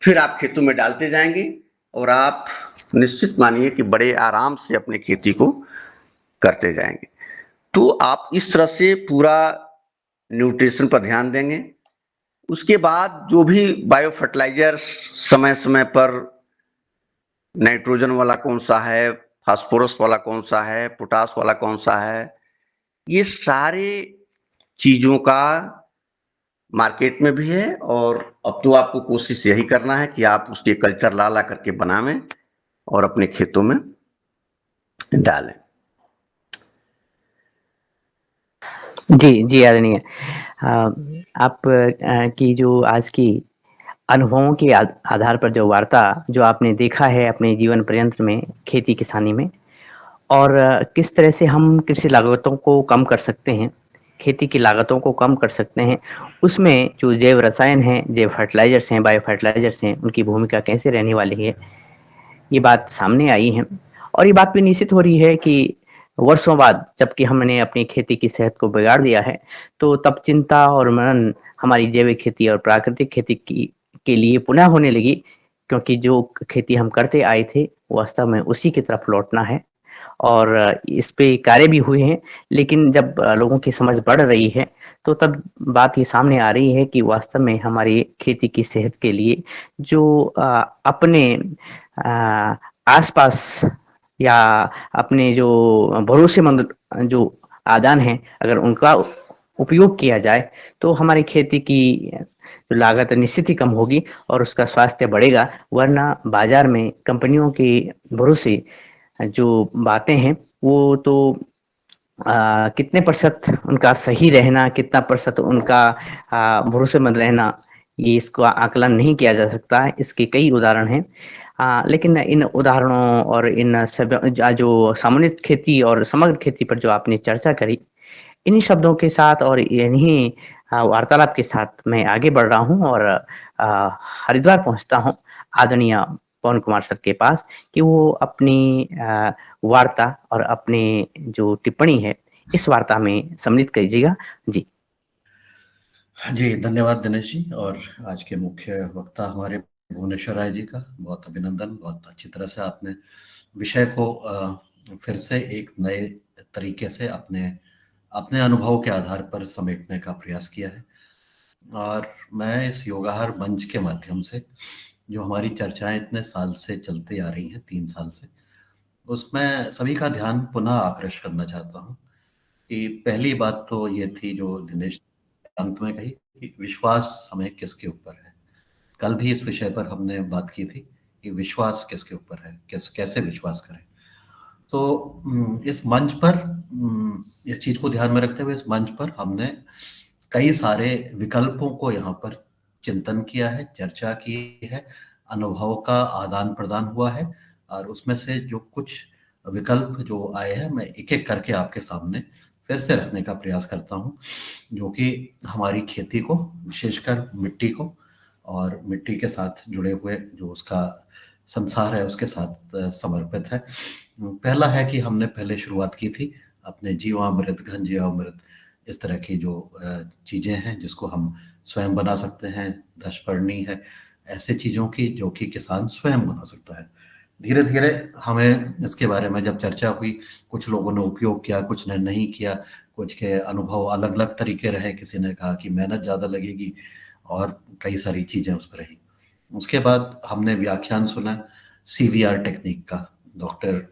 फिर आप खेतों में डालते जाएंगे और आप निश्चित मानिए कि बड़े आराम से अपनी खेती को करते जाएंगे। तो आप इस तरह से पूरा न्यूट्रिशन पर ध्यान देंगे। उसके बाद जो भी बायो फर्टिलाइजर समय समय पर, नाइट्रोजन वाला कौन सा है, फास्फोरस वाला कौन सा है, पोटास वाला कौन सा है, ये सारे चीजों का मार्केट में भी है। और अब तो आपको कोशिश यही करना है कि आप उसके कल्चर ला ला करके बनावें और अपने खेतों में डालें। जी, जी आदरणीय। आप की जो आज की अनुभवों के आधार पर जो वार्ता जो आपने देखा है अपने जीवन पर्यंत में खेती किसानी में, और किस तरह से हम कृषि लागतों को कम कर सकते हैं, खेती की लागतों को कम कर सकते हैं, उसमें जो जैव रसायन हैं, जैव फर्टिलाइजर्स हैं, बायो फर्टिलाइजर्स हैं, उनकी भूमिका कैसे रहने वाली है, ये बात सामने आई है। और ये बात भी निश्चित हो रही है कि वर्षों बाद जबकि हमने अपनी खेती की सेहत को बिगाड़ दिया है, तो तब चिंता और मनन हमारी जैविक खेती और प्राकृतिक खेती की के लिए पुनः होने लगी, क्योंकि जो खेती हम करते आए थे, वास्तव में उसी की तरफ लौटना है। और इस पे कार्य भी हुए हैं, लेकिन जब लोगों की समझ बढ़ रही है, तो तब बात ये सामने आ रही है कि वास्तव में हमारी खेती की सेहत के लिए जो अपने आस-पास या अपने जो भरोसेमंद जो आदान हैं, अगर उनका उपयोग किया जाए, तो हमारी खेती की जो लागत निश्चित ही कम होगी और उसका स्वास्थ्य बढ़ेगा। वरना बाज़ार में कंपनियों के भरोसे जो बातें हैं, वो तो कितने प्रतिशत उनका सही रहना, कितना प्रतिशत उनका भरोसेमंद रहना, ये इसका आकलन नहीं किया जा सकता है। इसके कई उदाहरण हैं। लेकिन इन उदाहरणों और इन सब जो सामान्य खेती और समग्र खेती पर जो आपने चर्चा करी, इन्हीं शब्दों के साथ और इन्हीं वार्तालाप के साथ मैं आगे बढ़ रहा हूँ और हरिद्वार पहुँचता हूँ आदरणीय पवन कुमार सर के पास, कि वो अपनी वार्ता और अपनी जो टिप्पणी है, इस वार्ता में सम्मिलित कीजिएगा। जी। जी, धन्यवाद दिनेश जी। और आज के मुख्य वक्ता हमारे भुवनेश्वर राय जी का बहुत अभिनंदन। बहुत अच्छी तरह से आपने विषय को फिर से एक नए तरीके से अपने अपने अनुभव के आधार पर समेटने का प्रयास किया है। और मैं इस योगाहार मंच के माध्यम से जो हमारी चर्चाएं इतने साल से चलती आ रही हैं, 3 साल से, उसमें सभी का ध्यान पुनः आकृष्ट करना चाहता हूँ कि पहली बात तो ये थी जो दिनेश ने अंत में कही कि विश्वास हमें किसके ऊपर है। कल भी इस विषय पर हमने बात की थी कि विश्वास किसके ऊपर है, कैसे विश्वास करें। तो इस मंच पर इस चीज को ध्यान में रखते हुए इस मंच पर हमने कई सारे विकल्पों को यहाँ पर चिंतन किया है, चर्चा की है, अनुभव का आदान प्रदान हुआ है, और उसमें से जो कुछ विकल्प जो आए हैं मैं एक एक करके आपके सामने फिर से रखने का प्रयास करता हूँ, जो कि हमारी खेती को, विशेषकर मिट्टी को और मिट्टी के साथ जुड़े हुए जो उसका संसार है उसके साथ समर्पित है। पहला है कि हमने पहले शुरुआत की थी अपने जीवामृत, घन जीवामृत, इस तरह की जो चीजें हैं जिसको हम स्वयं बना सकते हैं, दशपर्णी है, ऐसे चीजों की जो कि किसान स्वयं बना सकता है। धीरे धीरे हमें इसके बारे में जब चर्चा हुई, कुछ लोगों ने उपयोग किया, कुछ ने नहीं किया, कुछ के अनुभव अलग अलग तरीके रहे, किसी ने कहा कि मेहनत ज्यादा लगेगी, और कई सारी चीजें उस पर रही। उसके बाद हमने व्याख्यान सुना CVR टेक्निक का, डॉक्टर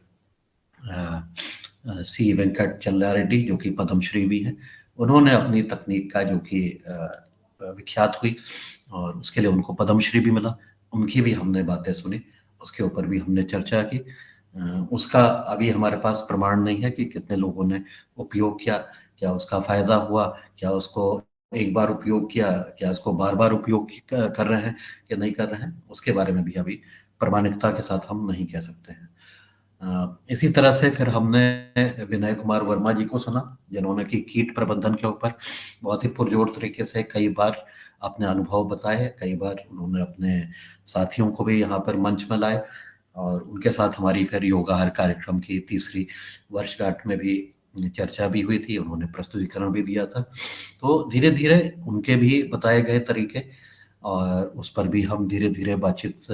सी वेंकट चल्ला रेड्डी जो कि पद्मश्री भी हैं, उन्होंने अपनी तकनीक का जो कि विख्यात हुई और उसके लिए उनको पद्मश्री भी मिला, उनकी भी हमने बातें सुनी, उसके ऊपर भी हमने चर्चा की। उसका अभी हमारे पास प्रमाण नहीं है कि कितने लोगों ने उपयोग किया, क्या उसका फायदा हुआ, क्या उसको एक बार उपयोग किया, क्या उसको बार बार उपयोग कर रहे हैं कि नहीं कर रहे हैं, उसके बारे में भी अभी प्रमाणिकता के साथ हम नहीं कह सकते हैं। इसी तरह से फिर हमने विनय कुमार वर्मा जी को सुना, जिन्होंने कि कीट प्रबंधन के ऊपर बहुत ही पुरजोर तरीके से कई बार अपने अनुभव बताए, कई बार उन्होंने अपने साथियों को भी यहाँ पर मंच में लाए, और उनके साथ हमारी फिर योगाहार कार्यक्रम की 3री वर्षगांठ में भी चर्चा भी हुई थी, उन्होंने प्रस्तुतिकरण भी दिया था। तो धीरे धीरे उनके भी बताए गए तरीके और उस पर भी हम धीरे धीरे बातचीत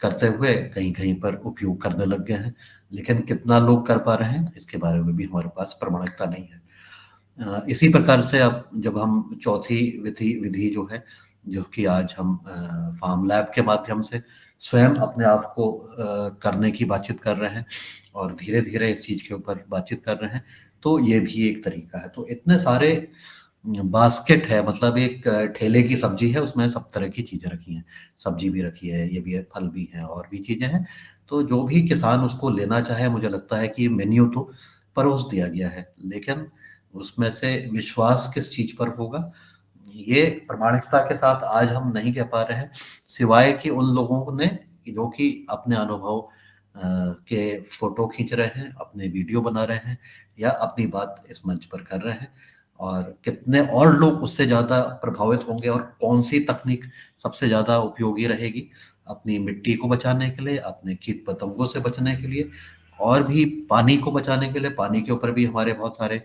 करते हुए कहीं कहीं पर उपयोग करने लग गए हैं, लेकिन कितना लोग कर पा रहे हैं इसके बारे में भी हमारे पास प्रमाणिकता नहीं है। इसी प्रकार से अब जब हम चौथी विधि जो है, जो कि आज हम फार्म लैब के माध्यम से स्वयं अपने आप को करने की बातचीत कर रहे हैं और धीरे धीरे इस चीज के ऊपर बातचीत कर रहे हैं, तो ये भी एक तरीका है। तो इतने सारे बास्केट है, मतलब एक ठेले की सब्जी है, उसमें सब तरह की चीजें रखी हैं, सब्जी भी रखी है, ये भी है, फल भी है और भी चीजें हैं। तो जो भी किसान उसको लेना चाहे, मुझे लगता है कि मेन्यू तो परोस दिया गया है, लेकिन उसमें से विश्वास किस चीज पर होगा, ये प्रमाणिकता के साथ आज हम नहीं कह पा रहे हैं, सिवाय कि उन लोगों ने जो कि अपने अनुभव के फोटो खींच रहे हैं, अपने वीडियो बना रहे हैं या अपनी बात इस मंच पर कर रहे हैं, और कितने और लोग उससे ज्यादा प्रभावित होंगे और कौन सी तकनीक सबसे ज्यादा उपयोगी रहेगी अपनी मिट्टी को बचाने के लिए, अपने कीट पतंगों से बचने के लिए, और भी पानी को बचाने के लिए। पानी के ऊपर भी हमारे बहुत सारे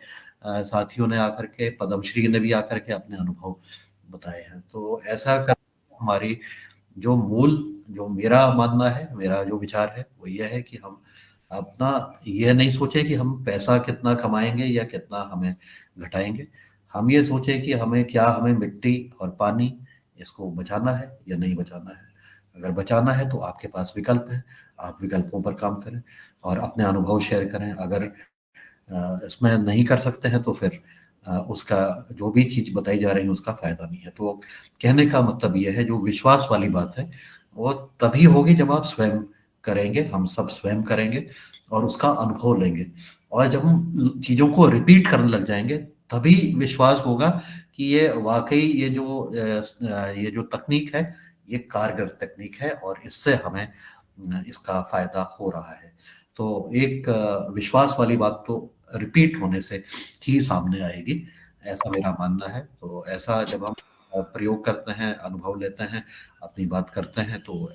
साथियों ने आकर के, पद्मश्री ने भी आकर के अपने अनुभव बताए हैं। तो ऐसा कर हमारी जो मेरा मानना है, मेरा जो विचार है वो ये है कि हम अपना ये नहीं सोचे कि हम पैसा कितना कमाएंगे या कितना हमें घटाएंगे, हम ये सोचें कि हमें मिट्टी और पानी इसको बचाना है या नहीं बचाना है। अगर बचाना है तो आपके पास विकल्प है, आप विकल्पों पर काम करें और अपने अनुभव शेयर करें। अगर इसमें नहीं कर सकते हैं तो फिर उसका जो भी चीज बताई जा रही है उसका फायदा नहीं है। तो कहने का मतलब यह है, जो विश्वास वाली बात है वो तभी होगी जब आप स्वयं करेंगे, हम सब स्वयं करेंगे और उसका अनुभव लेंगे, और जब हम चीजों को रिपीट करने लग जाएंगे तभी विश्वास होगा कि ये वाकई ये जो तकनीक है ये कारगर तकनीक है और इससे हमें इसका फायदा हो रहा है। तो एक विश्वास वाली बात तो रिपीट होने से ही सामने आएगी, ऐसा मेरा मानना है। तो ऐसा जब हम प्रयोग करते हैं, अनुभव लेते हैं, अपनी बात करते हैं, तो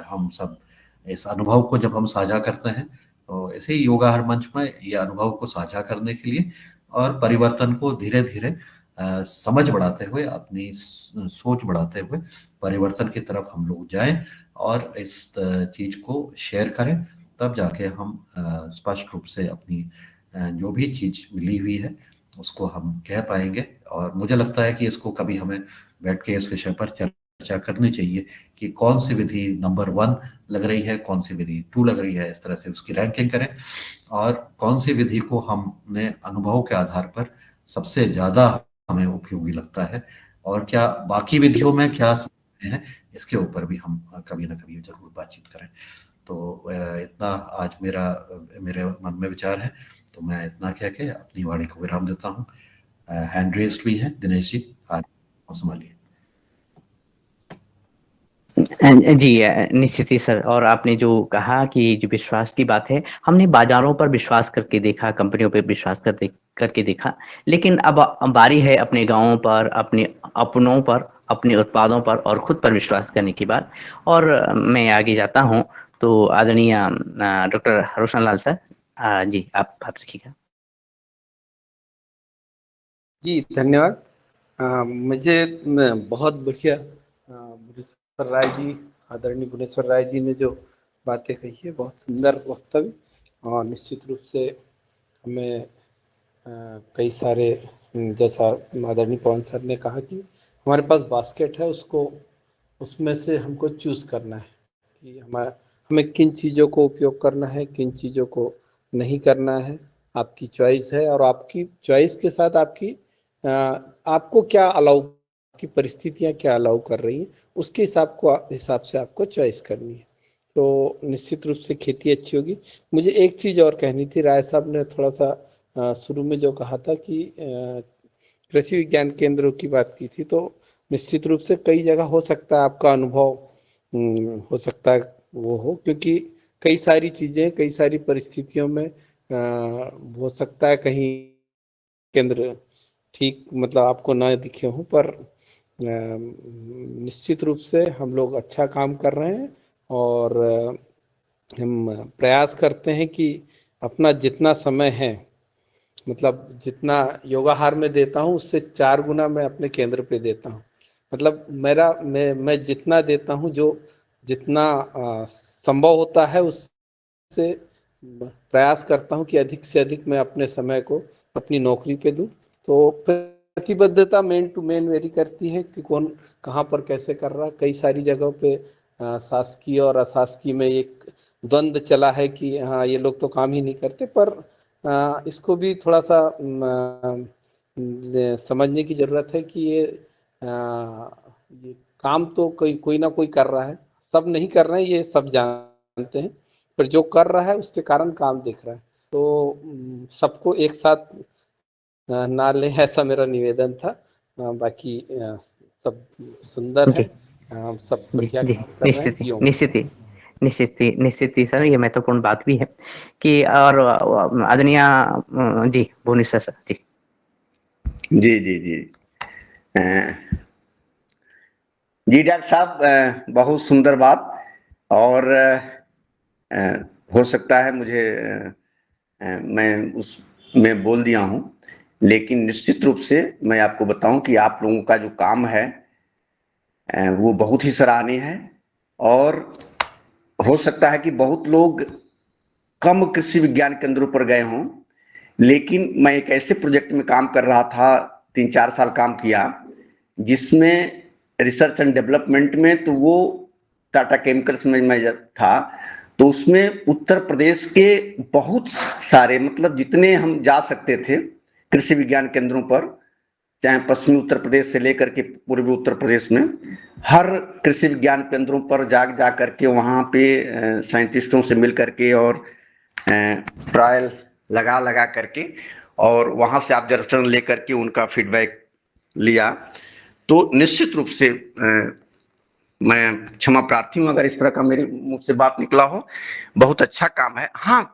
हम सब इस अनुभव को जब हम साझा करते हैं, तो ऐसे ही योगा हर मंच में ये अनुभव को साझा करने के लिए और परिवर्तन को धीरे धीरे समझ बढ़ाते हुए, अपनी सोच बढ़ाते हुए परिवर्तन की तरफ हम लोग जाएं और इस चीज को शेयर करें, तब जाके हम स्पष्ट रूप से अपनी जो भी चीज मिली हुई है उसको हम कह पाएंगे। और मुझे लगता है कि इसको कभी हमें बैठ के इस विषय पर चर्चा करनी चाहिए कि कौन सी विधि नंबर 1 लग रही है, कौन सी विधि 2 लग रही है, इस तरह से उसकी रैंकिंग करें और कौन सी विधि को हमने अनुभव के आधार पर सबसे ज्यादा हमें उपयोगी लगता है और क्या बाकी विधियों में क्या समस्याएं हैं, इसके ऊपर भी हम कभी ना कभी जरूर बातचीत करें। तो इतना आज मेरे मन में विचार है, तो मैं इतना कह के अपनी वाणी को विराम देता हूँ। हैंड रेज्ड भी है, दिनेश जी आज संभालिए। जी निश्चित ही सर। और आपने जो कहा कि जो विश्वास की बात है, हमने बाजारों पर विश्वास करके देखा, कंपनियों पे विश्वास करके देखा, लेकिन अब बारी है अपने गाँवों पर, अपने अपनों पर, अपने उत्पादों पर और खुद पर विश्वास करने की बात। और मैं आगे जाता हूँ तो आदरणीय डॉक्टर रोशन लाल सर, जी आप बात रखिएगा। जी धन्यवाद। मुझे बहुत बढ़िया भुवनेश्वर राय जी, आदरणीय भुवनेश्वर राय जी ने जो बातें कही है, बहुत सुंदर वक्तव्य। और निश्चित रूप से हमें कई सारे, जैसा आदरणीय पवन सर ने कहा कि हमारे पास बास्केट है, उसमें से हमको चूज करना है कि हमें किन चीज़ों को उपयोग करना है, किन चीज़ों को नहीं करना है। आपकी चॉइस है और आपकी चॉइस के साथ आपको क्या अलाउ, की परिस्थितियां क्या अलाउ कर रही हैं, उसके हिसाब से आपको चॉइस करनी है। तो निश्चित रूप से खेती अच्छी होगी। मुझे एक चीज़ और कहनी थी, राय साहब ने थोड़ा सा शुरू में जो कहा था कि कृषि विज्ञान केंद्रों की बात की थी, तो निश्चित रूप से कई जगह हो सकता है आपका अनुभव हो सकता है वो हो, क्योंकि कई सारी चीज़ें, कई सारी परिस्थितियों में हो सकता है कहीं केंद्र ठीक मतलब आपको ना दिखे हों, पर निश्चित रूप से हम लोग अच्छा काम कर रहे हैं और हम प्रयास करते हैं कि अपना जितना समय है, मतलब जितना योगाहार में देता हूँ उससे 4 गुना मैं अपने केंद्र पे देता हूँ। मतलब मैं जितना देता हूँ, जो जितना संभव होता है उससे प्रयास करता हूँ कि अधिक से अधिक मैं अपने समय को अपनी नौकरी पे दूं। तो प्रतिबद्धता मेन टू मेन वेरी करती है कि कौन कहाँ पर कैसे कर रहा है। कई सारी जगहों पे शासकीय और अशासकीय में एक द्वंद्व चला है कि हाँ ये लोग तो काम ही नहीं करते, पर इसको भी थोड़ा सा समझने की ज़रूरत है कि ये काम तो कोई ना कोई कर रहा है, सब नहीं कर रहे हैं, ये सब जानते हैं, पर जो कर रहा है उसके कारण काम दिख रहा है। तो सबको एक साथ ना ले, ऐसा मेरा निवेदन था। बाकी सब सुंदर है, सब बढ़िया जी काम कर रहे हैं। जी निश्चित ही सर, ये महत्वपूर्ण बात भी है कि और आदरणीय जी भुवनेश्वर सर जी। जी जी जी जी डॉक्टर साहब, बहुत सुंदर बात। और हो सकता है मुझे मैं उसमें बोल दिया हूं, लेकिन निश्चित रूप से मैं आपको बताऊं कि आप लोगों का जो काम है वो बहुत ही सराहनीय है। और हो सकता है कि बहुत लोग कम कृषि विज्ञान केंद्रों पर गए हों, लेकिन मैं एक ऐसे प्रोजेक्ट में काम कर रहा था, 3-4 साल काम किया, जिसमें रिसर्च एंड डेवलपमेंट में, तो वो टाटा केमिकल्स में मैं जब था, तो उसमें उत्तर प्रदेश के बहुत सारे, मतलब जितने हम जा सकते थे कृषि विज्ञान केंद्रों पर, चाहे पश्चिमी उत्तर प्रदेश से लेकर के पूर्वी उत्तर प्रदेश में, हर कृषि विज्ञान केंद्रों पर जा करके वहाँ पे साइंटिस्टों से मिल करके और ट्रायल लगा करके और वहाँ से ऑब्जर्वेशन लेकर के उनका फीडबैक लिया। तो निश्चित रूप से मैं क्षमा प्रार्थी हूँ अगर इस तरह का मेरे मुंह से बात निकला हो। बहुत अच्छा काम है। हाँ,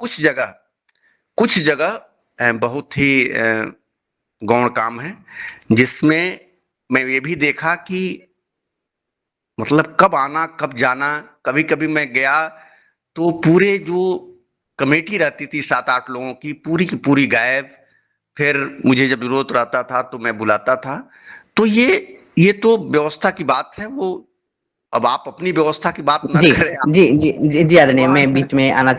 कुछ जगह बहुत ही गौण काम है, जिसमें मैं ये भी देखा कि मतलब कब आना कब जाना। कभी कभी मैं गया तो पूरे जो कमेटी रहती थी 7-8 लोगों की पूरी गायब। फिर मुझे जब जरूरत रहता था तो मैं बुलाता था। तो ये तो व्यवस्था की बात है, वो अब आप अपनी व्यवस्था की बात न जी, करें। जी आदरणीय, मैं बीच में आना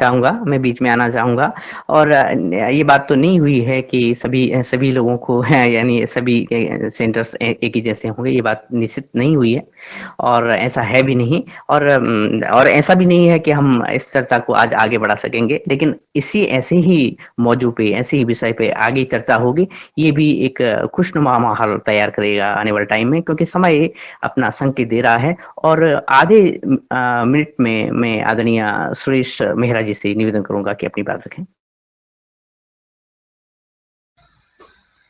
चाहूँगा और ये बात तो नहीं हुई है कि सभी लोगों को यानी सभी सेंटर्स एक ही जैसे होंगे, ये बात निश्चित नहीं हुई है और ऐसा है भी नहीं और ऐसा भी नहीं है कि हम इस चर्चा को आज आगे बढ़ा सकेंगे, लेकिन ऐसे ही मौजू पे, ऐसे ही विषय पे आगे चर्चा होगी। ये भी एक खुशनुमा माहौल तैयार करेगा आने वाले टाइम में, क्योंकि समय अपना संकेत दे रहा है और आधे मिनट में मैं आदरणीय सुरेश मेहरा जी से निवेदन करूंगा कि अपनी बात रखें।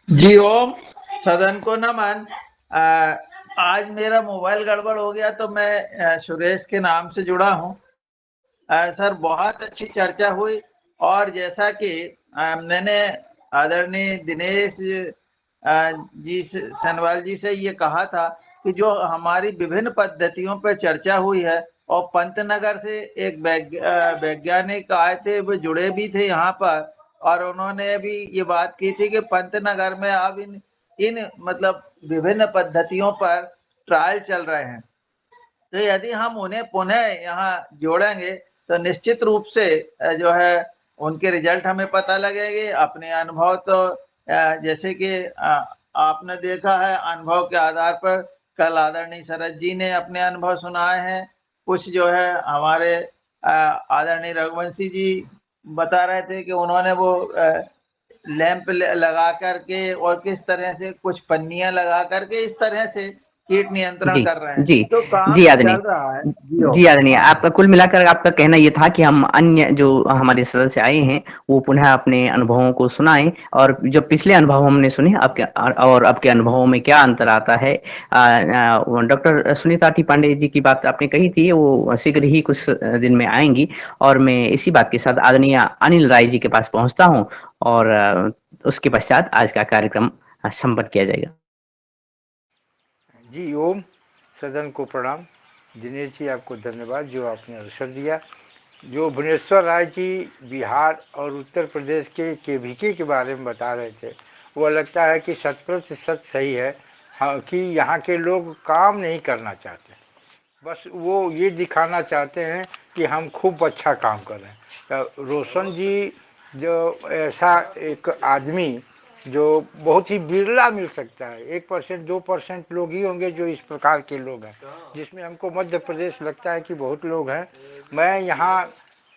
जी ओम, सदन को नमन। आज मेरा मोबाइल गड़बड़ हो गया तो मैं सुरेश के नाम से जुड़ा हूँ। सर, बहुत अच्छी चर्चा हुई और जैसा कि मैंने आदरणीय दिनेश जी सनवाल जी से ये कहा था कि जो हमारी विभिन्न पद्धतियों पर चर्चा हुई है, और पंतनगर से एक वैज्ञानिक आए थे, वो जुड़े भी थे यहाँ पर, और उन्होंने भी ये बात की थी कि पंतनगर में अब इन मतलब विभिन्न पद्धतियों पर ट्रायल चल रहे हैं। तो यदि हम उन्हें पुनः यहाँ जोड़ेंगे तो निश्चित रूप से जो है उनके रिजल्ट हमें पता लगेंगे। अपने अनुभव तो जैसे कि आपने देखा है, अनुभव के आधार पर कल आदरणीय शरद जी ने अपने अनुभव सुनाए हैं। कुछ जो है हमारे आदरणीय रघुवंशी जी बता रहे थे कि उन्होंने वो लैंप लगा करके और किस तरह से कुछ पन्नियां लगा करके इस तरह से कीट नियंत्रण कर रहे हैं। तो काम जी आदरणीय, चल रहा है। जी आदरणीय, आपका कुल मिलाकर आपका कहना ये था कि हम अन्य जो हमारे सदस्य आए हैं वो पुनः अपने अनुभवों को सुनाएं और जो पिछले अनुभव हमने सुने आपके और आपके अनुभवों में क्या अंतर आता है। डॉक्टर सुनीता टी पांडे जी की बात आपने कही थी, वो शीघ्र ही कुछ दिन में आएंगी और मैं इसी बात के साथ आदरणीय अनिल राय जी के पास पहुंचता हूं और उसके पश्चात आज का कार्यक्रम संपन्न किया जाएगा। जी ओम, सदन को प्रणाम। दिनेश जी, आपको धन्यवाद जो आपने अवसर दिया। जो भुवनेश्वर राय जी बिहार और उत्तर प्रदेश के केवीके के बारे में बता रहे थे, वो लगता है कि 100% सही है। हाँ, कि यहाँ के लोग काम नहीं करना चाहते, बस वो ये दिखाना चाहते हैं कि हम खूब अच्छा काम कर रहे हैं। रोशन जी जो ऐसा एक आदमी जो बहुत ही बिरला मिल सकता है, 1% 2% लोग ही होंगे जो इस प्रकार के लोग हैं, जिसमें हमको मध्य प्रदेश लगता है कि बहुत लोग हैं। मैं यहाँ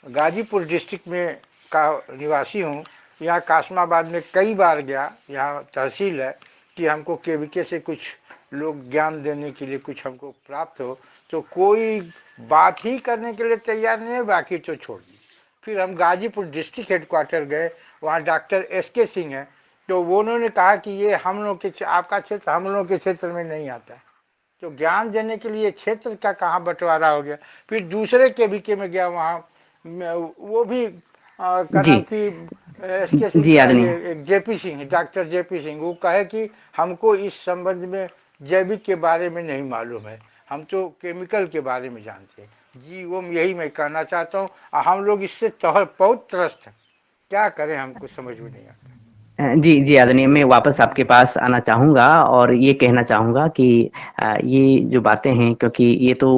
गाजीपुर डिस्ट्रिक्ट में का निवासी हूँ। यहाँ कासमाबाद में कई बार गया, यहाँ तहसील है, कि हमको केवीके से कुछ लोग ज्ञान देने के लिए कुछ हमको प्राप्त हो, तो कोई बात ही करने के लिए तैयार नहीं है, बाकी तो छोड़ दी। फिर हम गाजीपुर डिस्ट्रिक्ट हेडक्वार्टर गए, वहाँ डॉक्टर SK सिंह हैं, तो वो उन्होंने कहा कि ये हम लोग के आपका क्षेत्र हम लोग के क्षेत्र में नहीं आता है। तो ज्ञान देने के लिए क्षेत्र का कहाँ बंटवारा हो गया। फिर दूसरे केवीके में गया, वहाँ वो भी का नाम की SK सिंह का ये JP Singh, doctor JP Singh, वो कहे कि हमको इस संबंध में जैविक के बारे में नहीं मालूम है, हम तो केमिकल के बारे में जानते हैं। जी वो यही मैं कहना चाहता हूँ। हम लोग इससे बहुत त्रस्त हैं, क्या करें, हमको समझ में नहीं आता। जी आदरणीय, मैं वापस आपके पास आना चाहूँगा और ये कहना चाहूँगा कि ये जो बातें हैं, क्योंकि ये तो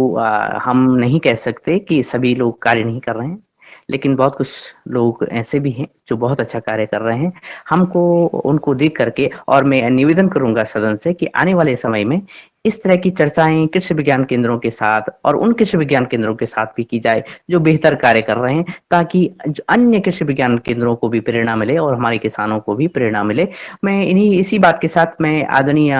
हम नहीं कह सकते कि सभी लोग कार्य नहीं कर रहे हैं, लेकिन बहुत कुछ लोग ऐसे भी हैं जो बहुत अच्छा कार्य कर रहे हैं। हमको उनको देख करके, और मैं निवेदन करूंगा सदन से कि आने वाले समय में इस तरह की चर्चाएं कृषि विज्ञान केंद्रों के साथ और उन कृषि विज्ञान केंद्रों के साथ भी की जाए जो बेहतर कार्य कर रहे हैं, ताकि अन्य कृषि विज्ञान केंद्रों को भी प्रेरणा मिले और हमारे किसानों को भी प्रेरणा मिले। मैं इसी बात के साथ मैं आदरणीय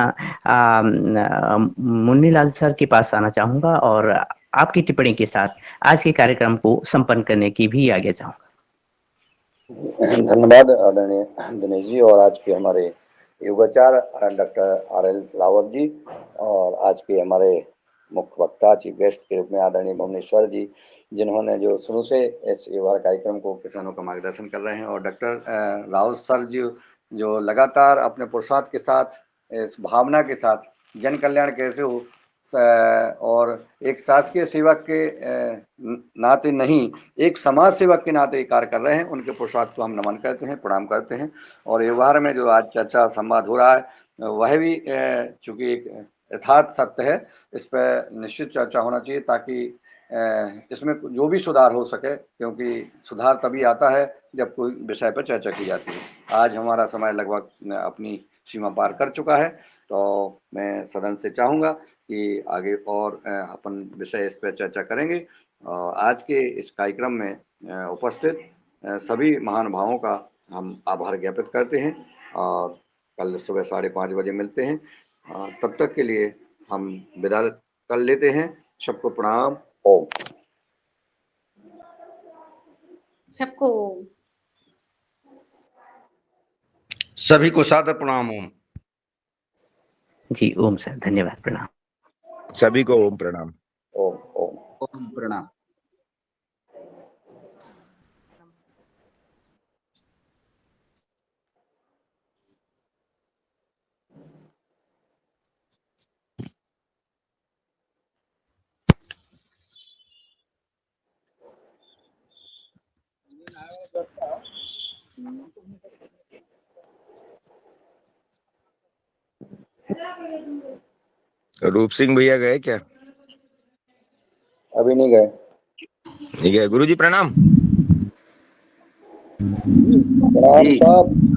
मुन्नीलाल सर के पास आना चाहूंगा और आपकी टिप्पणी के साथ आज के कार्यक्रम को संपन्न करने की भी आगे चाहूंगा। धन्यवाद आदरणीय दिनेश जी, और आज के हमारे योगाचार्य डॉक्टर RL रावत जी, और आज के हमारे मुख्य वक्ता चीफ गेस्ट के रूप में आदरणीय भुवनेश्वर जी, जिन्होंने जो शुरू से इस युवा कार्यक्रम को किसानों का मार्गदर्शन कर रहे हैं, और डॉक्टर रावत सर जी जो लगातार अपने पुरुषार्थ के साथ, इस भावना के साथ जन कल्याण कैसे हो और एक शासकीय सेवक के नाते नहीं, एक समाज सेवक के नाते कार्य कर रहे हैं, उनके पुरुषार्थ को हम नमन करते हैं, प्रणाम करते हैं। और व्यवहार में जो आज चर्चा संवाद हो रहा है, वह भी चूंकि एक यथार्थ सत्य है, इस पर निश्चित चर्चा होना चाहिए ताकि इसमें जो भी सुधार हो सके, क्योंकि सुधार तभी आता है जब कोई विषय पर चर्चा की जाती है। आज हमारा समय लगभग अपनी सीमा पार कर चुका है, तो मैं सदन से चाहूँगा कि आगे और अपन विषय इस पर चर्चा करेंगे। आज के इस कार्यक्रम में उपस्थित सभी महानुभावों का हम आभार ज्ञापित करते हैं और कल सुबह 5:30 बजे मिलते हैं। तब तक के लिए हम विदा कर लेते हैं। सबको प्रणाम। ओम। सबको सभी को सादर प्रणाम। ओम। जी ओम सर, धन्यवाद, प्रणाम। सभी को ओम प्रणाम। ओम ओम ओम प्रणाम। रूप सिंह भैया गए क्या? अभी नहीं गए। नहीं गए। गुरुजी प्रणाम। प्रणाम साहब।